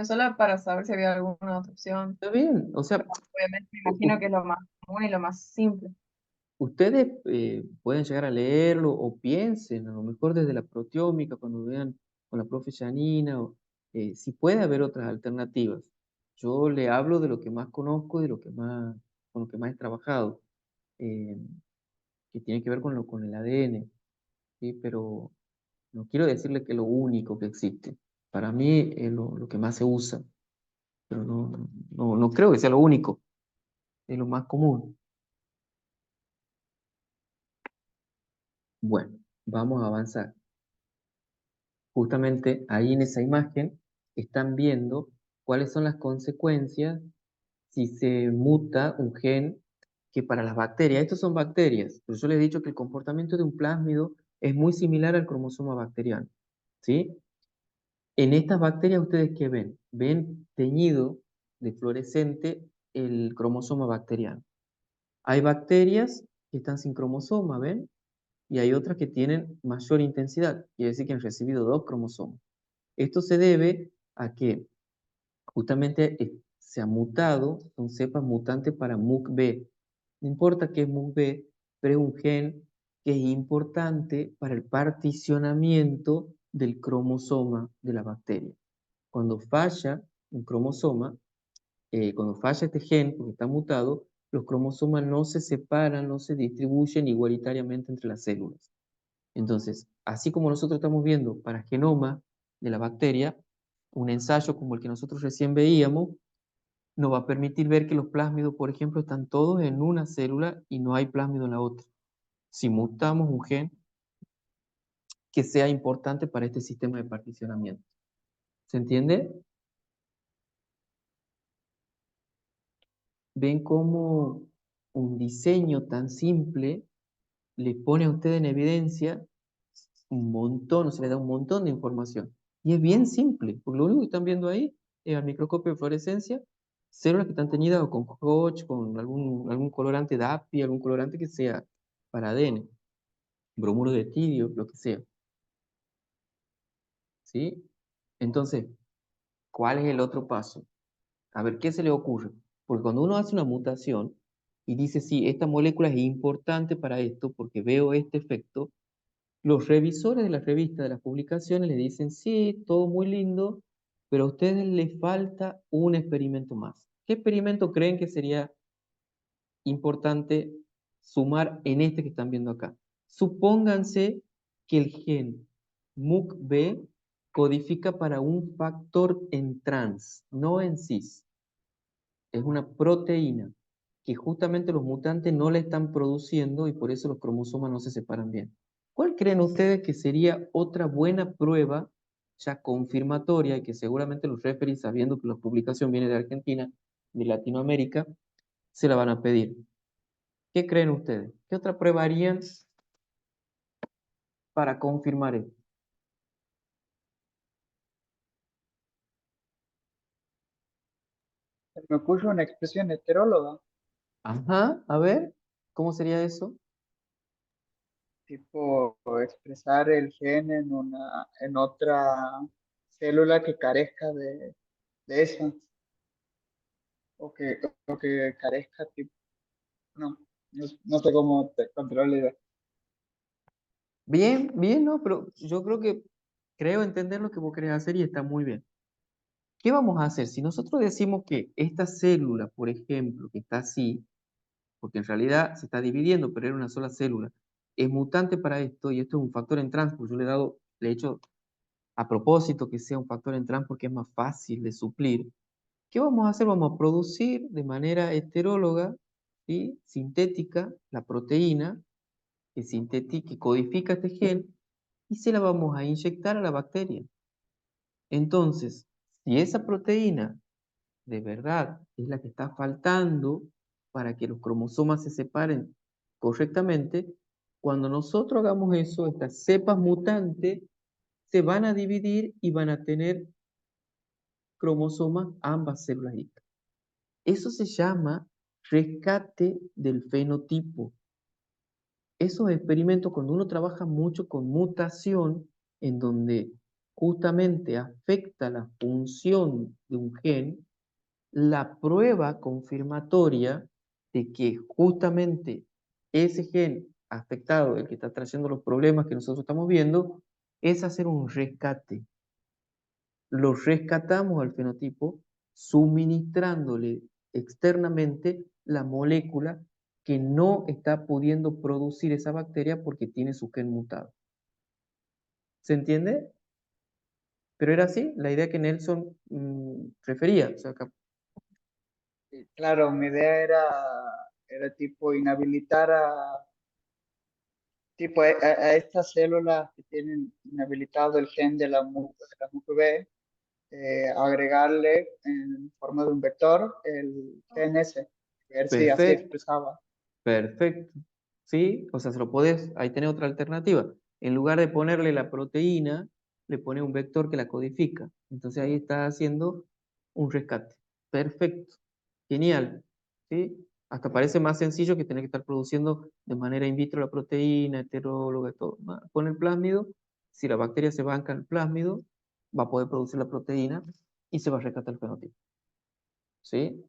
Solo para saber si había alguna otra opción. Está bien, o sea, Obviamente me u- imagino u- que es lo más común y lo más simple. ustedes pueden llegar a leerlo o piensen, a lo mejor desde la proteómica, cuando vean con la profe Janina, o, si puede haber otras alternativas. Yo le hablo de lo que más conozco y de lo que más, con lo que más he trabajado. Eh, que tiene que ver con el ADN, ¿sí? Pero no quiero decirle que es lo único que existe. Para mí es lo que más se usa, pero no creo que sea lo único, es lo más común. Bueno, vamos a avanzar. Justamente ahí en esa imagen están viendo cuáles son las consecuencias si se muta un gen que para las bacterias, estos son bacterias, pero yo les he dicho que el comportamiento de un plásmido es muy similar al cromosoma bacteriano, ¿sí? En estas bacterias, ¿ustedes qué ven? Ven teñido de fluorescente el cromosoma bacteriano. Hay bacterias que están sin cromosoma, ¿ven? Y hay otras que tienen mayor intensidad, quiere decir que han recibido dos cromosomas. Esto se debe a que justamente se ha mutado, son cepas mutantes para MUC-B. No importa qué es MUC-B, pero es un gen que es importante para el particionamiento del cromosoma de la bacteria. Cuando falla un cromosoma, cuando falla este gen, porque está mutado, los cromosomas no se separan, no se distribuyen igualitariamente entre las células. Entonces, así como nosotros estamos viendo para genoma de la bacteria, un ensayo como el que nosotros recién veíamos, nos va a permitir ver que los plásmidos, por ejemplo, están todos en una célula y no hay plásmido en la otra. Si mutamos un gen que sea importante para este sistema de particionamiento. ¿Se entiende? ¿Ven cómo un diseño tan simple le pone a usted en evidencia un montón, o se le da un montón de información? Y es bien simple, porque lo único que están viendo ahí es al microscopio de fluorescencia, células que están teñidas o con Hodge, con algún colorante DAPI, algún colorante que sea para ADN, bromuro de tirio, lo que sea. ¿Sí? Entonces, ¿cuál es el otro paso? A ver, ¿qué se le ocurre? Porque cuando uno hace una mutación y dice, sí, esta molécula es importante para esto porque veo este efecto, los revisores de la revista, de las publicaciones, le dicen, sí, todo muy lindo, pero a ustedes les falta un experimento más. ¿Qué experimento creen que sería importante sumar en este que están viendo acá? Supónganse que el gen MUC-B codifica para un factor en trans, no en cis. Es una proteína que justamente los mutantes no la están produciendo y por eso los cromosomas no se separan bien. ¿Cuál creen ustedes que sería otra buena prueba ya confirmatoria y que seguramente los referees, sabiendo que la publicación viene de Argentina, de Latinoamérica, se la van a pedir? ¿Qué creen ustedes? ¿Qué otra prueba harían para confirmar esto? Se me ocurre una expresión heteróloga, Ajá, a ver, ¿cómo sería eso? tipo expresar el gen en otra célula que carezca de esa, o que, o que carezca, tipo, no sé cómo te controlar la idea. Bien, bien, ¿no? Pero yo creo entender lo que vos querés hacer y está muy bien. ¿Qué vamos a hacer? Si nosotros decimos que esta célula, por ejemplo, que está así, porque en realidad se está dividiendo, pero era una sola célula, es mutante para esto y esto es un factor en trans, porque yo le he hecho a propósito que sea un factor en trans porque es más fácil de suplir. ¿Qué vamos a hacer? Vamos a producir de manera heteróloga, ¿sí? Sintética, la proteína que codifica este gen y se la vamos a inyectar a la bacteria. Entonces, si esa proteína de verdad es la que está faltando para que los cromosomas se separen correctamente, cuando nosotros hagamos eso, estas cepas mutantes se van a dividir y van a tener cromosomas ambas células hijas. Eso se llama rescate del fenotipo. Esos experimentos, cuando uno trabaja mucho con mutación, en donde justamente afecta la función de un gen, la prueba confirmatoria de que justamente ese gen afectado, el que está trayendo los problemas que nosotros estamos viendo, es hacer un rescate. Lo rescatamos al fenotipo suministrándole externamente la molécula que no está pudiendo producir esa bacteria porque tiene su gen mutado. ¿Se entiende? Pero era así, la idea que Nelson refería. O sea, Claro, mi idea era tipo inhabilitar a estas células que tienen inhabilitado el gen de la MUC-B, agregarle en forma de un vector el gen ese, ver si así perfecto. expresaba. Perfecto. ¿Sí? O sea, se lo podés, ahí tenés otra alternativa. En lugar de ponerle la proteína, le pones un vector que la codifica. Entonces ahí estás haciendo un rescate. Perfecto. Genial. ¿Sí? Hasta parece más sencillo que tener que estar produciendo de manera in vitro la proteína, heteróloga, todo. Con el plásmido, si la bacteria se banca en el plásmido, va a poder producir la proteína y se va a rescatar el fenotipo. ¿Sí?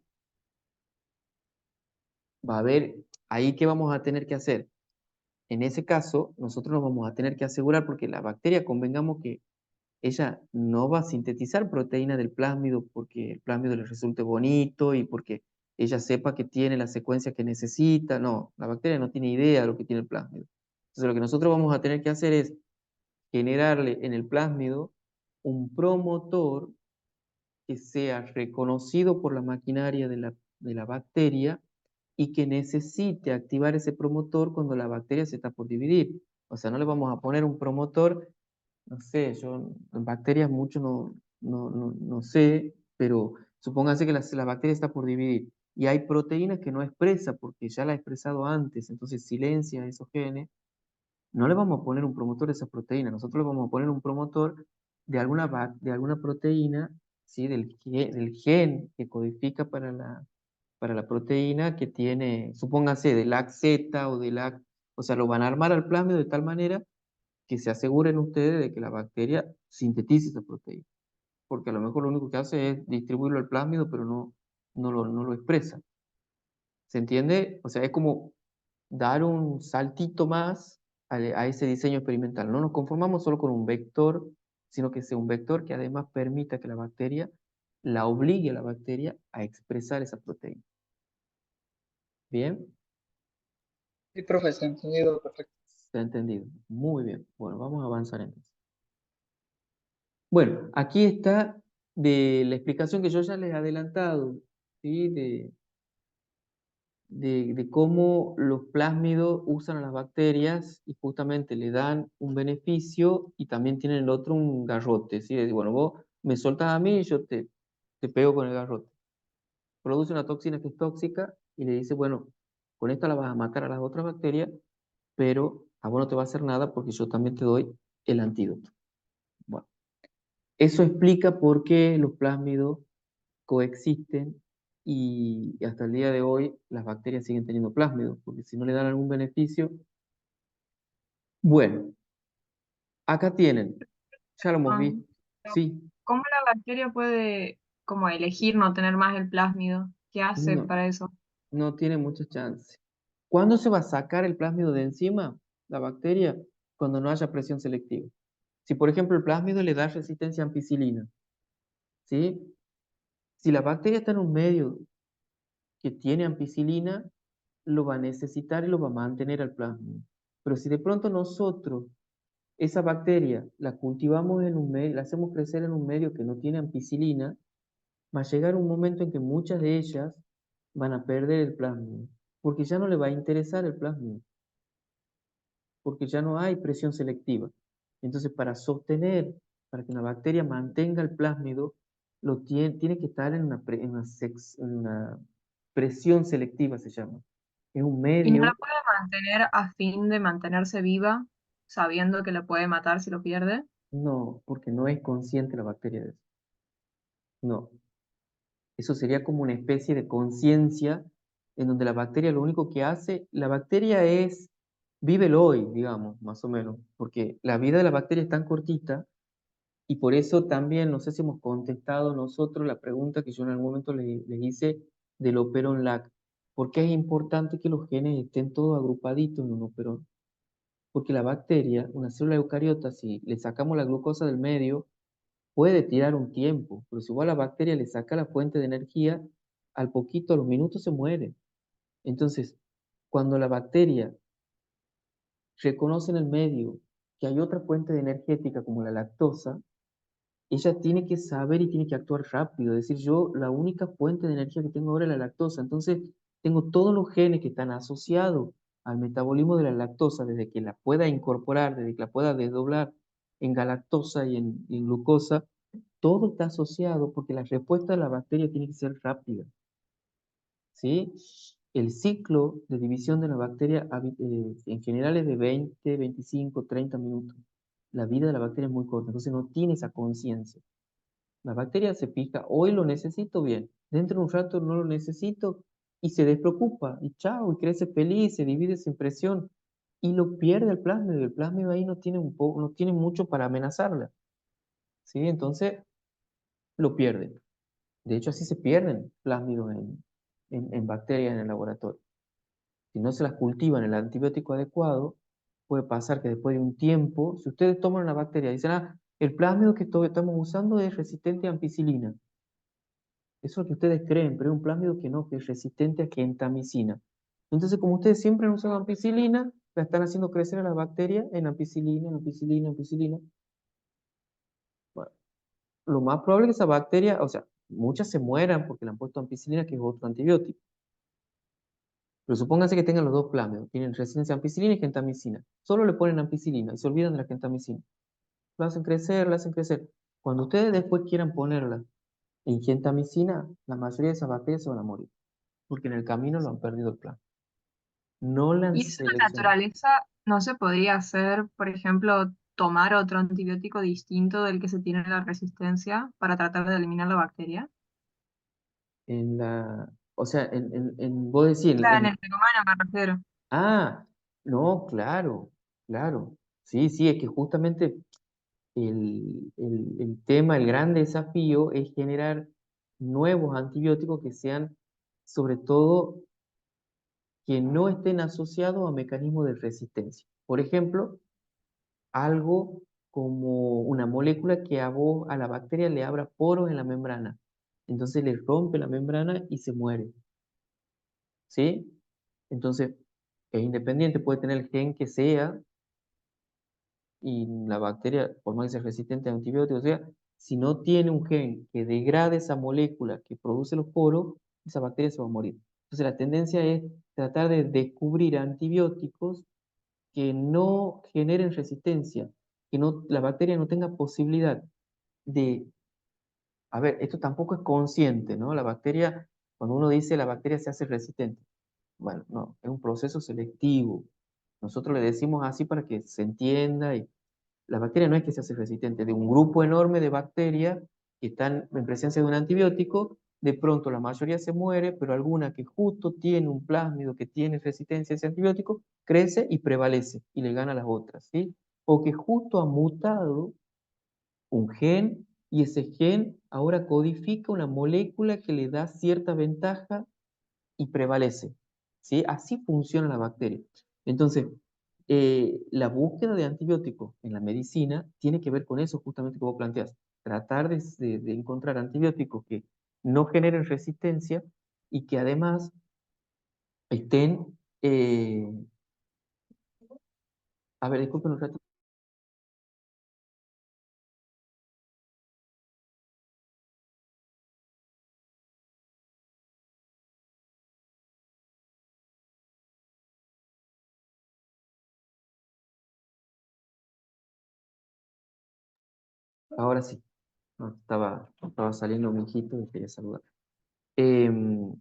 Va a haber, ahí qué vamos a tener que hacer. En ese caso, nosotros nos vamos a tener que asegurar, porque la bacteria, convengamos que ella no va a sintetizar proteína del plásmido porque el plásmido le resulte bonito y porque ella sepa que tiene la secuencia que necesita. No, la bacteria no tiene idea de lo que tiene el plásmido. Entonces, lo que nosotros vamos a tener que hacer es generarle en el plásmido un promotor que sea reconocido por la maquinaria de la bacteria y que necesite activar ese promotor cuando la bacteria se está por dividir. O sea, no le vamos a poner un promotor, no sé, yo en bacterias mucho no sé, pero supóngase que la bacteria está por dividir y hay proteínas que no expresa porque ya la ha expresado antes, entonces silencia esos genes. No le vamos a poner un promotor de esa proteína, nosotros le vamos a poner un promotor de alguna proteína, ¿sí? Del gen que codifica para la proteína que tiene, supóngase, de LAC-Z o de LAC, o sea, lo van a armar al plásmido de tal manera que se aseguren ustedes de que la bacteria sintetice esa proteína, porque a lo mejor lo único que hace es distribuirlo al plásmido, pero no lo expresa. ¿Se entiende? O sea, es como dar un saltito más a ese diseño experimental. No nos conformamos solo con un vector, sino que sea un vector que además permita que la bacteria, la obligue a la bacteria a expresar esa proteína. ¿Bien? Sí, profe, se ha entendido perfecto. ¿Se ha entendido? Muy bien. Bueno, vamos a avanzar entonces. Bueno, aquí está de la explicación que yo ya les he adelantado, ¿sí? De cómo los plásmidos usan a las bacterias y justamente le dan un beneficio y también tienen el otro un garrote, ¿sí? Es, bueno, vos me soltás a mí y yo te pego con el garrote. Produce una toxina que es tóxica y le dice, bueno, con esta la vas a matar a las otras bacterias, pero a vos no te va a hacer nada porque yo también te doy el antídoto. Bueno, eso explica por qué los plásmidos coexisten y hasta el día de hoy las bacterias siguen teniendo plásmidos, porque si no le dan algún beneficio, bueno, acá tienen, ya lo hemos Ah, visto, sí, ¿cómo la bacteria puede como elegir no tener más el plásmido? ¿Qué hace no, para eso? no tiene muchas chances. ¿Cuándo se va a sacar el plásmido de encima, la bacteria? Cuando no haya presión selectiva. Si por ejemplo el plásmido le da resistencia a ampicilina, ¿sí? Si la bacteria está en un medio que tiene ampicilina, lo va a necesitar y lo va a mantener al plasma. Pero si de pronto nosotros esa bacteria la cultivamos en un medio, la hacemos crecer en un medio que no tiene ampicilina, va a llegar un momento en que muchas de ellas van a perder el plasma, porque ya no le va a interesar el plasma, porque ya no hay presión selectiva. Entonces, para que una bacteria mantenga el plásmido, tiene que estar en en una presión selectiva, se llama. Es un ¿Y no la medio. puede mantener a fin de mantenerse viva, sabiendo que la puede matar si lo pierde? No, porque no es consciente la bacteria de eso. No. Eso sería como una especie de conciencia en donde la bacteria lo único que hace, la bacteria vive el hoy, digamos, más o menos, porque la vida de la bacteria es tan cortita y por eso también, no sé si hemos contestado nosotros la pregunta que yo en algún momento les hice del operón LAC. ¿Por qué es importante que los genes estén todos agrupaditos en un operón? Porque la bacteria, una célula eucariota, si le sacamos la glucosa del medio, puede tirar un tiempo, pero si igual la bacteria le saca la fuente de energía, al poquito, a los minutos se muere. Entonces, cuando la bacteria reconoce en el medio que hay otra fuente de energética como la lactosa, ella tiene que saber y tiene que actuar rápido. Es decir, yo la única fuente de energía que tengo ahora es la lactosa. Entonces, tengo todos los genes que están asociados al metabolismo de la lactosa, desde que la pueda incorporar, desde que la pueda desdoblar en galactosa y en glucosa, todo está asociado porque la respuesta de la bacteria tiene que ser rápida, ¿sí? El ciclo de división de la bacteria en general es de 20, 25, 30 minutos. La vida de la bacteria es muy corta, entonces no tiene esa conciencia. La bacteria se fija, hoy lo necesito bien, dentro de un rato no lo necesito y se despreocupa y chao, y crece feliz, se divide sin presión y lo pierde el plasma y el plasma ahí no tiene mucho para amenazarla, ¿sí? Entonces lo pierde. De hecho, así se pierden plásmidos en bacterias en el laboratorio. Si no se las cultivan el antibiótico adecuado, puede pasar que después de un tiempo, si ustedes toman una bacteria y dicen, el plásmido que estamos usando es resistente a ampicilina. Eso es lo que ustedes creen, pero es un plásmido que no, que es resistente a gentamicina. Entonces, como ustedes siempre han usado ampicilina, la están haciendo crecer a la bacteria en ampicilina, en ampicilina, en ampicilina. Bueno, lo más probable es que esa bacteria, o sea, muchas se mueran porque le han puesto ampicilina, que es otro antibiótico. Pero supónganse que tengan los dos plasmidos, tienen resistencia a ampicilina y gentamicina. Solo le ponen ampicilina y se olvidan de la gentamicina. La hacen crecer, la hacen crecer. Cuando ustedes después quieran ponerla en gentamicina, la mayoría de esas bacterias se van a morir, porque en el camino lo han perdido el plan. No la han Y eso en la seleccionado. naturaleza no se podría hacer, por ejemplo, tomar otro antibiótico distinto del que se tiene la resistencia para tratar de eliminar la bacteria. En la, o sea, vos decís, Claro, en el ser humano me refiero. ah, no, claro, claro. Sí, sí, es que justamente el tema, el gran desafío es generar nuevos antibióticos que sean, sobre todo, que no estén asociados a mecanismos de resistencia. Por ejemplo, algo como una molécula que a vos, a la bacteria, le abra poros en la membrana. Entonces le rompe la membrana y se muere. ¿Sí? Entonces, es independiente, puede tener el gen que sea, y la bacteria, por más que sea resistente a antibióticos, o sea, si no tiene un gen que degrade esa molécula que produce los poros, esa bacteria se va a morir. Entonces, la tendencia es tratar de descubrir antibióticos que no generen resistencia, que no, la bacteria no tenga posibilidad de, a ver, esto tampoco es consciente, ¿no? La bacteria, cuando uno dice la bacteria se hace resistente, bueno, no, es un proceso selectivo. Nosotros le decimos así para que se entienda. Y la bacteria no es que se hace resistente, de un grupo enorme de bacterias que están en presencia de un antibiótico, de pronto la mayoría se muere, pero alguna que justo tiene un plásmido que tiene resistencia a ese antibiótico, crece y prevalece y le gana a las otras, ¿sí? O que justo ha mutado un gen y ese gen ahora codifica una molécula que le da cierta ventaja y prevalece, ¿sí? Así funciona la bacteria. Entonces, la búsqueda de antibióticos en la medicina tiene que ver con eso justamente que vos planteas, tratar de encontrar antibióticos que no generen resistencia y que además estén, a ver, disculpen un ratito, ahora sí, no, estaba saliendo mi hijito y quería saludar. Em,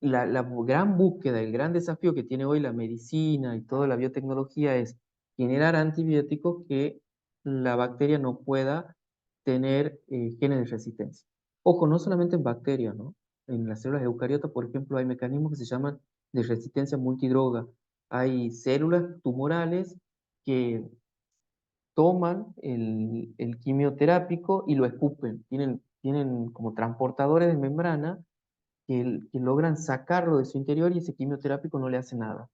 la gran búsqueda, el gran desafío que tiene hoy la medicina y toda la biotecnología es generar antibióticos que la bacteria no pueda tener genes de resistencia. Ojo, no solamente en bacterias, ¿no? En las células eucariotas, por ejemplo, hay mecanismos que se llaman de resistencia multidroga. Hay células tumorales que toman el quimioterápico y lo escupen. Tienen como transportadores de membrana que logran sacarlo de su interior y ese quimioterápico no le hace nada.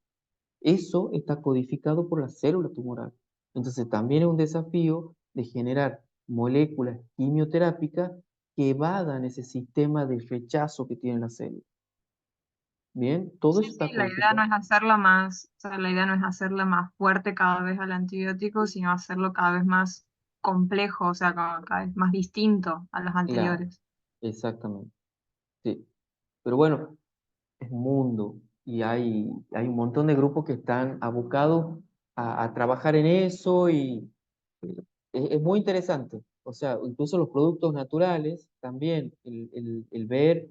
Eso está codificado por la célula tumoral. Entonces también es un desafío de generar moléculas quimioterápicas que evadan ese sistema de rechazo que tiene la célula. Bien, todo Sí, eso sí, está la idea no codificado. es hacerla más, o sea, la idea no es hacerla más fuerte cada vez al antibiótico, sino hacerlo cada vez más complejo, o sea, cada vez más distinto a los Claro, anteriores. exactamente. Sí. Pero bueno, es un mundo y hay un montón de grupos que están abocados a trabajar en eso y es muy interesante. O sea, incluso los productos naturales también, el ver,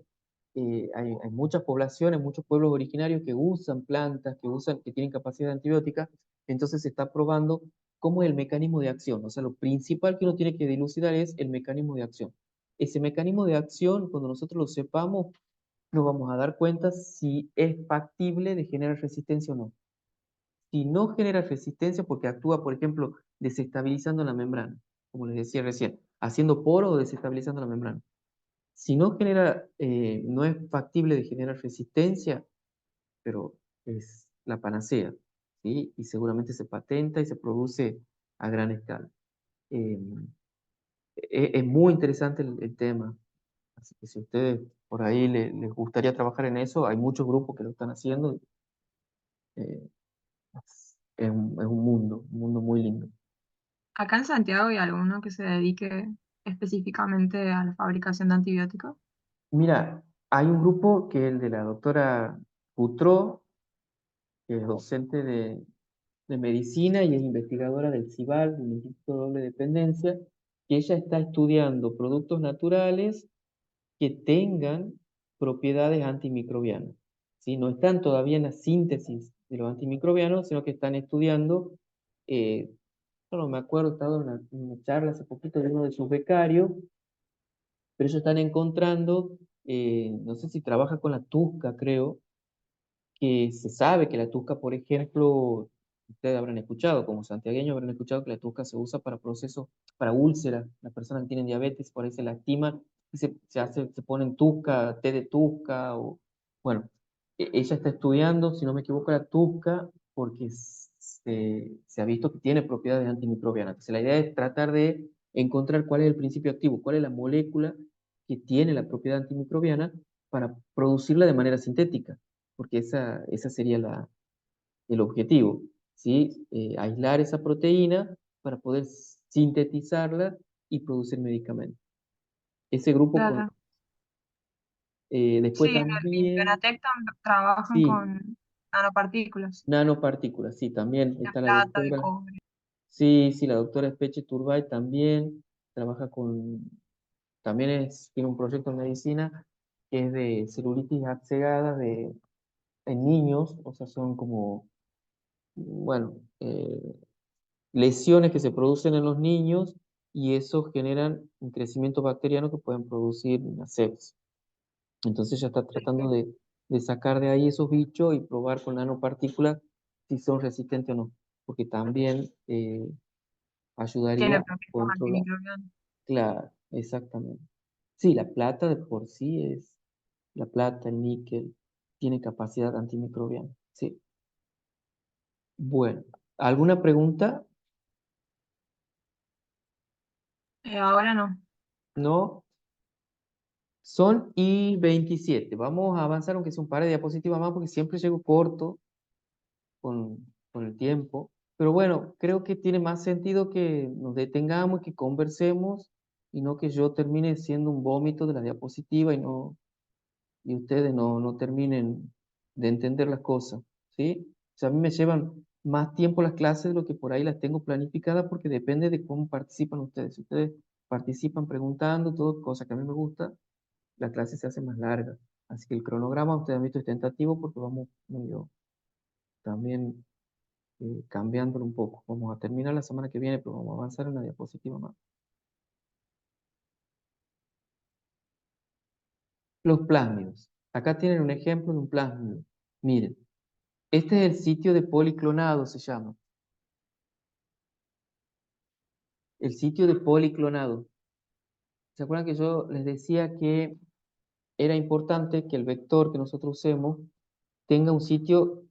hay muchas poblaciones, muchos pueblos originarios que usan plantas, que tienen capacidad antibiótica, entonces se está probando cómo es el mecanismo de acción. O sea, lo principal que uno tiene que dilucidar es el mecanismo de acción. Ese mecanismo de acción, cuando nosotros lo sepamos, nos vamos a dar cuenta si es factible de generar resistencia o no. Si no genera resistencia porque actúa, por ejemplo, desestabilizando la membrana, como les decía recién, haciendo poro o desestabilizando la membrana. Si no genera, no es factible de generar resistencia, pero es la panacea, ¿sí? Y seguramente se patenta y se produce a gran escala. Eh, es muy interesante el tema. Así que si a ustedes por ahí les gustaría trabajar en eso, hay muchos grupos que lo están haciendo. eh, es un mundo muy lindo. Acá en Santiago hay alguno que se dedique específicamente a la fabricación de antibióticos. Mira, hay un grupo que es el de la doctora Putro, que es docente de medicina y es investigadora del CIBAL, del Instituto de Doble Dependencia, que ella está estudiando productos naturales que tengan propiedades antimicrobianas. ¿Sí? No están todavía en la síntesis de los antimicrobianos, sino que están estudiando, yo no me acuerdo, he estado en una charla hace poquito de uno de sus becarios, pero ellos están encontrando, no sé si trabaja con la Tusca, creo, que se sabe que la tusca, por ejemplo, ustedes habrán escuchado, como santiagueños habrán escuchado que la tusca se usa para procesos, para úlceras. Las personas que tienen diabetes por ahí se lastiman y se ponen tusca, té de tusca, o bueno, ella está estudiando, si no me equivoco, la tusca porque se ha visto que tiene propiedades antimicrobianas. Entonces, la idea es tratar de encontrar cuál es el principio activo, cuál es la molécula que tiene la propiedad antimicrobiana para producirla de manera sintética porque esa sería el objetivo, ¿sí? Aislar esa proteína para poder sintetizarla y producir medicamentos. Ese grupo, Claro. después Sí, en el también, Bionatec trabajan sí, con nanopartículas, nanopartículas, sí, también la está la plata, el doctora, cobre. sí, sí, la doctora Espeche Turbay también trabaja también tiene un proyecto en medicina que es de celulitis abscesada en niños, o sea, son como, bueno, lesiones que se producen en los niños y eso generan un crecimiento bacteriano que pueden producir una sepsis. Entonces ya está tratando de sacar de ahí esos bichos y probar con nanopartículas si son resistentes o no, porque también ayudaría Tiene a propiedades controlar. antimicrobianas. Claro, exactamente. Sí, la plata de por sí la plata, el níquel, tiene capacidad antimicrobiana. Sí. Bueno, ¿alguna pregunta? Ahora no. ¿No? Son y 27. Vamos a avanzar aunque sea un par de diapositivas más porque siempre llego corto con el tiempo. Pero bueno, creo que tiene más sentido que nos detengamos, que conversemos y no que yo termine siendo un vómito de la diapositiva y ustedes no terminen de entender las cosas, ¿sí? O sea, a mí me llevan más tiempo las clases de lo que por ahí las tengo planificadas porque depende de cómo participan ustedes. Si ustedes participan preguntando, todo, cosa que a mí me gusta, la clase se hace más larga. Así que el cronograma, ustedes han visto, es tentativo porque vamos medio también cambiándolo un poco. Vamos a terminar la semana que viene, pero vamos a avanzar en una diapositiva más. Los plásmidos. Acá tienen un ejemplo de un plásmido. Miren, este es el sitio de policlonado, se llama. El sitio de policlonado. ¿Se acuerdan que yo les decía que era importante que el vector que nosotros usemos tenga un sitio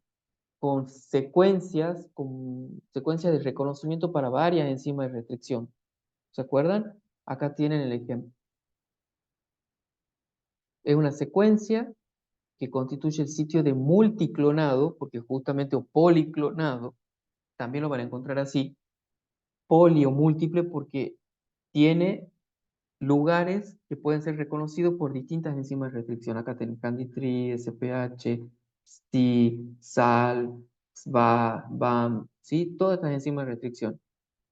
con secuencias de reconocimiento para varias enzimas de restricción? ¿Se acuerdan? Acá tienen el ejemplo. Es una secuencia que constituye el sitio de multiclonado, porque justamente o policlonado, también lo van a encontrar así, poli o múltiple, porque tiene lugares que pueden ser reconocidos por distintas enzimas de restricción. Acá tenemos Canditri, SPH, STI, SAL, SVA, BAM, ¿sí? Todas estas enzimas de restricción.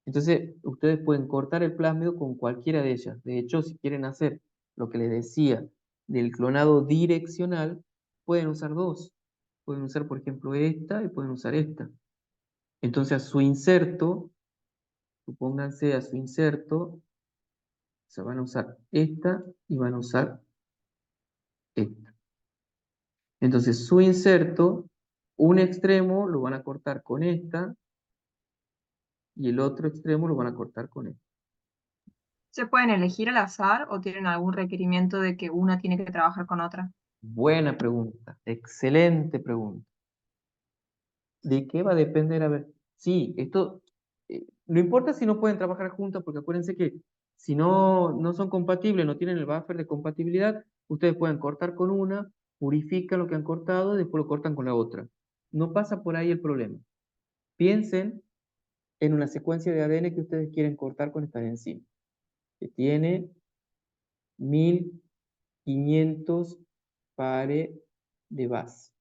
Entonces, ustedes pueden cortar el plásmido con cualquiera de ellas. De hecho, si quieren hacer lo que les decía del clonado direccional, pueden usar dos. Pueden usar, por ejemplo, esta y pueden usar esta. Entonces, a su inserto, supónganse a su inserto, se van a usar esta y van a usar esta. Entonces, su inserto, un extremo lo van a cortar con esta y el otro extremo lo van a cortar con esta. ¿Se pueden elegir al azar o tienen algún requerimiento de que una tiene que trabajar con otra? Buena pregunta, excelente pregunta. ¿De qué va a depender? A ver, sí, esto, no importa si no pueden trabajar juntos, porque acuérdense que si no son compatibles, no tienen el buffer de compatibilidad, ustedes pueden cortar con una, purifican lo que han cortado y después lo cortan con la otra. No pasa por ahí el problema. Piensen en una secuencia de ADN que ustedes quieren cortar con esta enzima, que tiene 1000 500 pares de base.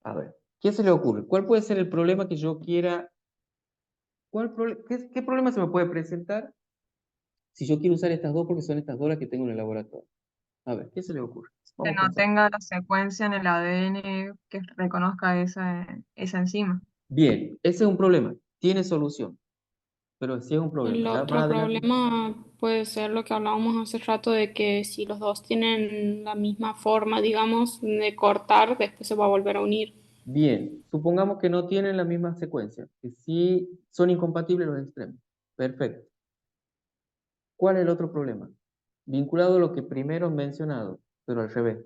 A ver, ¿qué se le ocurre? ¿Cuál puede ser el problema que yo quiera? ¿Qué problema se me puede presentar si yo quiero usar estas dos porque son estas dos las que tengo en el laboratorio? A ver, ¿qué se le ocurre? Que Vamos a no pensar. tenga la secuencia en el ADN que reconozca esa enzima. Bien, ese es un problema. Tiene solución, pero sí es un problema. El Ya más otro adelante. problema puede ser lo que hablábamos hace rato de que si los dos tienen la misma forma, digamos, de cortar, después se va a volver a unir. Bien, supongamos que no tienen la misma secuencia, que sí son incompatibles los extremos. Perfecto. ¿Cuál es el otro problema? Vinculado a lo que primero he mencionado, pero al revés.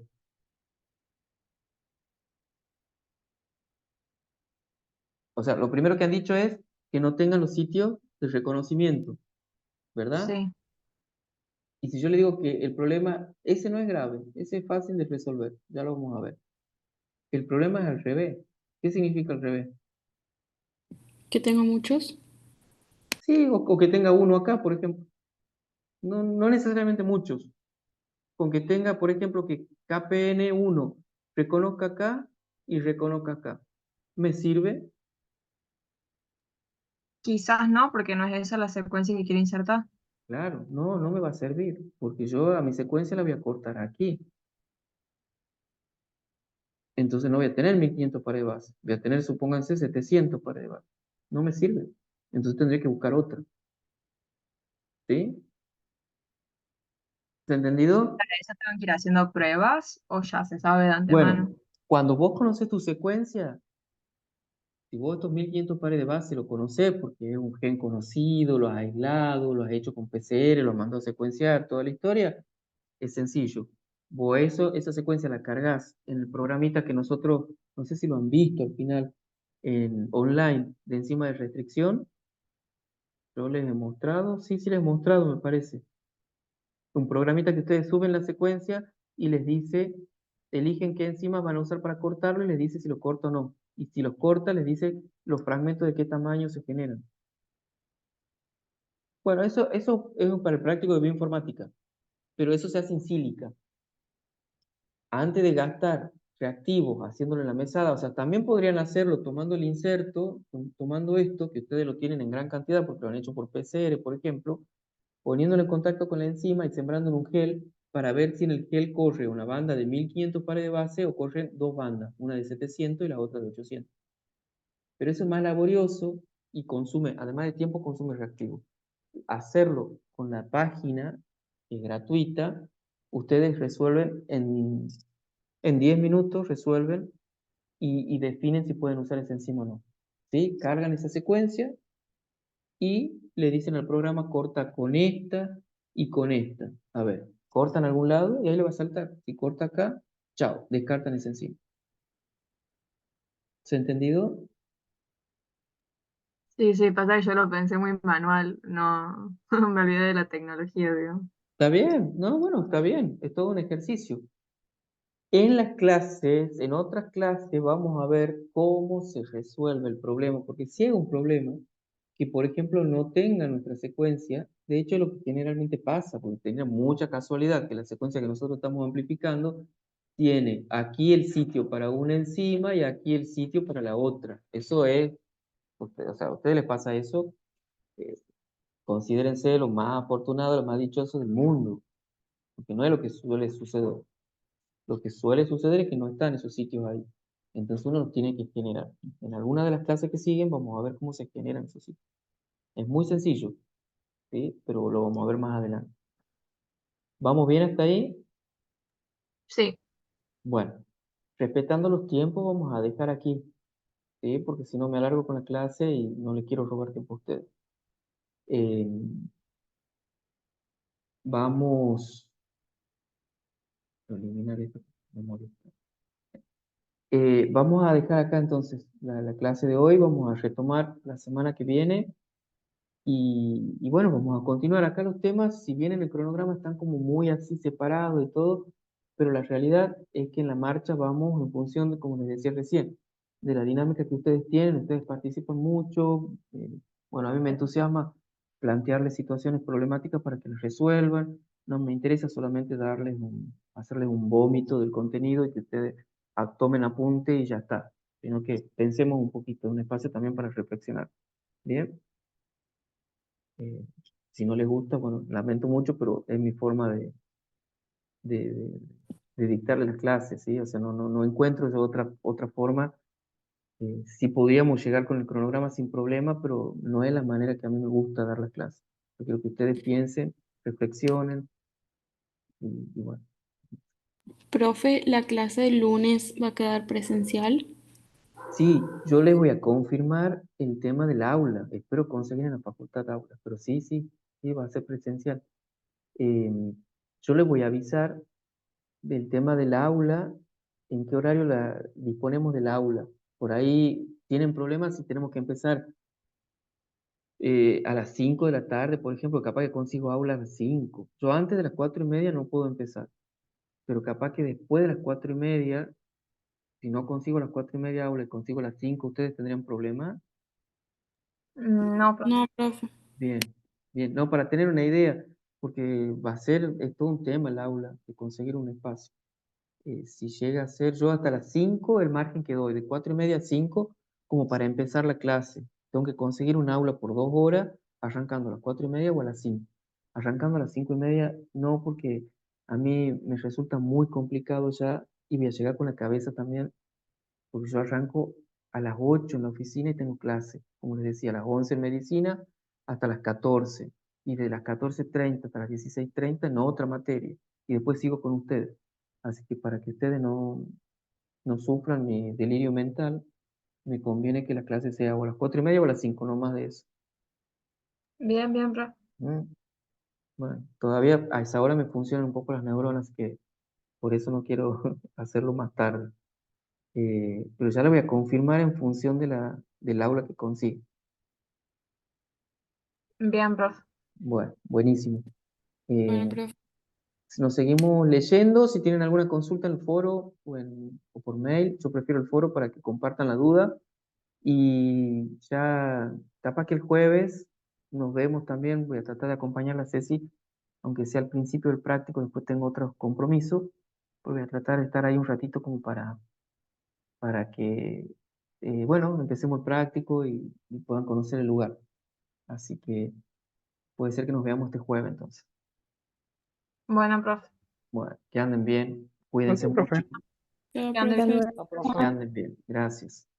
O sea, lo primero que han dicho es que no tengan los sitios de reconocimiento, ¿verdad? Sí. Y si yo le digo que el problema, ese no es grave, ese es fácil de resolver, ya lo vamos a ver. El problema es al revés. ¿Qué significa al revés? Que tenga muchos. Sí, o que tenga uno acá, por ejemplo. No, no necesariamente muchos. Con que tenga, por ejemplo, que KPN1 reconozca acá y reconozca acá. ¿Me sirve? Quizás no, porque no es esa la secuencia que quiero insertar. Claro, no, no me va a servir, porque yo a mi secuencia la voy a cortar aquí. Entonces no voy a tener 1500 pares de base, voy a tener, supónganse, 700 pares de base. No me sirve. Entonces tendré que buscar otra. ¿Sí? ¿Se ha entendido? Para eso tengo que ir haciendo pruebas o ya se sabe de Bueno, antemano. cuando vos conoces tu secuencia, si vos estos 1500 pares de base lo conocés porque es un gen conocido, lo has aislado, lo has hecho con PCR, lo has mandado a secuenciar, toda la historia, es sencillo. Vos esa secuencia la cargas en el programita que nosotros, no sé si lo han visto al final, en online, de enzima de restricción. Yo les he mostrado, sí les he mostrado, me parece. Un programita que ustedes suben la secuencia y les dice, eligen qué enzimas van a usar para cortarlo y les dice si lo corta o no. Y si lo corta, les dice los fragmentos de qué tamaño se generan. Bueno, eso es para el práctico de bioinformática, pero eso se hace en sílica. Antes de gastar reactivos haciéndolo en la mesada, o sea, también podrían hacerlo tomando el inserto, tomando esto, que ustedes lo tienen en gran cantidad porque lo han hecho por PCR, por ejemplo, poniéndolo en contacto con la enzima y sembrando en un gel para ver si en el gel corre una banda de 1500 pares de base o corren dos bandas, una de 700 y la otra de 800. Pero eso es más laborioso y consume, además de tiempo, consume reactivo. Hacerlo con la página, que es gratuita, ustedes resuelven en 10 minutos, resuelven y definen si pueden usar esa enzima o no. ¿Sí? Cargan esa secuencia y le dicen al programa corta con esta y con esta. A ver, cortan a algún lado y ahí le va a saltar. Si corta acá, chao, descartan esa enzima. ¿Se ha entendido? Sí, sí, pasa que yo lo pensé muy manual, no me olvidé de la tecnología, digo. ¿Está bien? No, bueno, está bien. Es todo un ejercicio. En las clases, en otras clases, vamos a ver cómo se resuelve el problema, porque si hay un problema que, por ejemplo, no tenga nuestra secuencia, de hecho, lo que generalmente pasa, porque tenía mucha casualidad que la secuencia que nosotros estamos amplificando tiene aquí el sitio para una enzima y aquí el sitio para la otra. Eso es, o sea, a ustedes les pasa eso, eh, considérense los más afortunados, los más dichosos del mundo, porque no es lo que suele suceder. Lo que suele suceder es que no están esos sitios ahí. Entonces uno los tiene que generar. En alguna de las clases que siguen vamos a ver cómo se generan esos sitios. Es muy sencillo, ¿sí? Pero lo vamos a ver más adelante. ¿Vamos bien hasta ahí? Sí, Bueno, respetando los tiempos vamos a dejar aquí, ¿sí? Porque si no me alargo con la clase y no le quiero robar tiempo a ustedes. Eh, vamos a eliminar esto. Memoria. Vamos a dejar acá entonces la clase de hoy. Vamos a retomar la semana que viene. Y bueno, vamos a continuar acá los temas, si bien en el cronograma están como muy así separados y todo, pero la realidad es que en la marcha vamos en función de, como les decía recién, de la dinámica que ustedes tienen, ustedes participan mucho, bueno, a mí me entusiasma plantearles situaciones problemáticas para que las resuelvan, no me interesa solamente hacerles un vómito del contenido y que ustedes tomen apunte y ya está, sino que pensemos un poquito, un espacio también para reflexionar. Bien. Eh, si no les gusta, bueno, lamento mucho, pero es mi forma de, de, de dictarle las clases, ¿sí? O sea, no encuentro yo otra forma. Sí podríamos llegar con el cronograma sin problema, pero no es la manera que a mí me gusta dar las clases. Yo quiero que ustedes piensen, reflexionen y bueno. Profe, ¿la clase del lunes va a quedar presencial? Sí, yo les voy a confirmar el tema del aula. Espero conseguir en la facultad aula, pero sí, va a ser presencial. Eh, yo les voy a avisar del tema del aula, en qué horario disponemos del aula. Por ahí tienen problemas si tenemos que empezar a las 5 de la tarde, por ejemplo, capaz que consigo aula a las 5. Yo antes de las 4:30 no puedo empezar, pero capaz que después de las 4:30, si no consigo a las 4:30 aula y consigo a las 5, ¿ustedes tendrían problemas? No, profe. No, profe. Bien, bien, no, para tener una idea, porque es todo un tema el aula, de conseguir un espacio. Si llega a ser yo hasta las 5 el margen que doy, de 4:30 a 5 como para empezar la clase. Tengo que conseguir un aula por 2 horas, arrancando a las 4:30 o a las 5. Arrancando a las 5:30, no, porque a mí me resulta muy complicado ya y voy a llegar con la cabeza también, porque yo arranco a las 8 en la oficina y tengo clase, como les decía, a las 11 en medicina hasta las 14, y de las 14:30 hasta las 16:30 en otra materia, y después sigo con ustedes. Así que para que ustedes no sufran mi delirio mental, me conviene que la clase sea o a las 4:30 o a las 5, no más de eso. Bien, bien, profe. ¿Mm? Bueno, todavía a esa hora me funcionan un poco las neuronas, que por eso no quiero hacerlo más tarde. Pero ya lo voy a confirmar en función del aula que consiga. Bien, profe. Bueno, buenísimo. Bueno, Eh, profe. Nos seguimos leyendo. Si tienen alguna consulta en el foro o por mail, yo prefiero el foro para que compartan la duda. Y ya, capaz que el jueves nos vemos también. Voy a tratar de acompañar a Ceci, aunque sea al principio del práctico, después tengo otros compromisos. Pues voy a tratar de estar ahí un ratito como para que, bueno, empecemos el práctico y puedan conocer el lugar. Así que puede ser que nos veamos este jueves entonces. Bueno, profe. Bueno, que anden bien, Ok, cuídense profe. mucho, Chao, Que ande profe. bien. Hasta pronto. que anden bien. Gracias.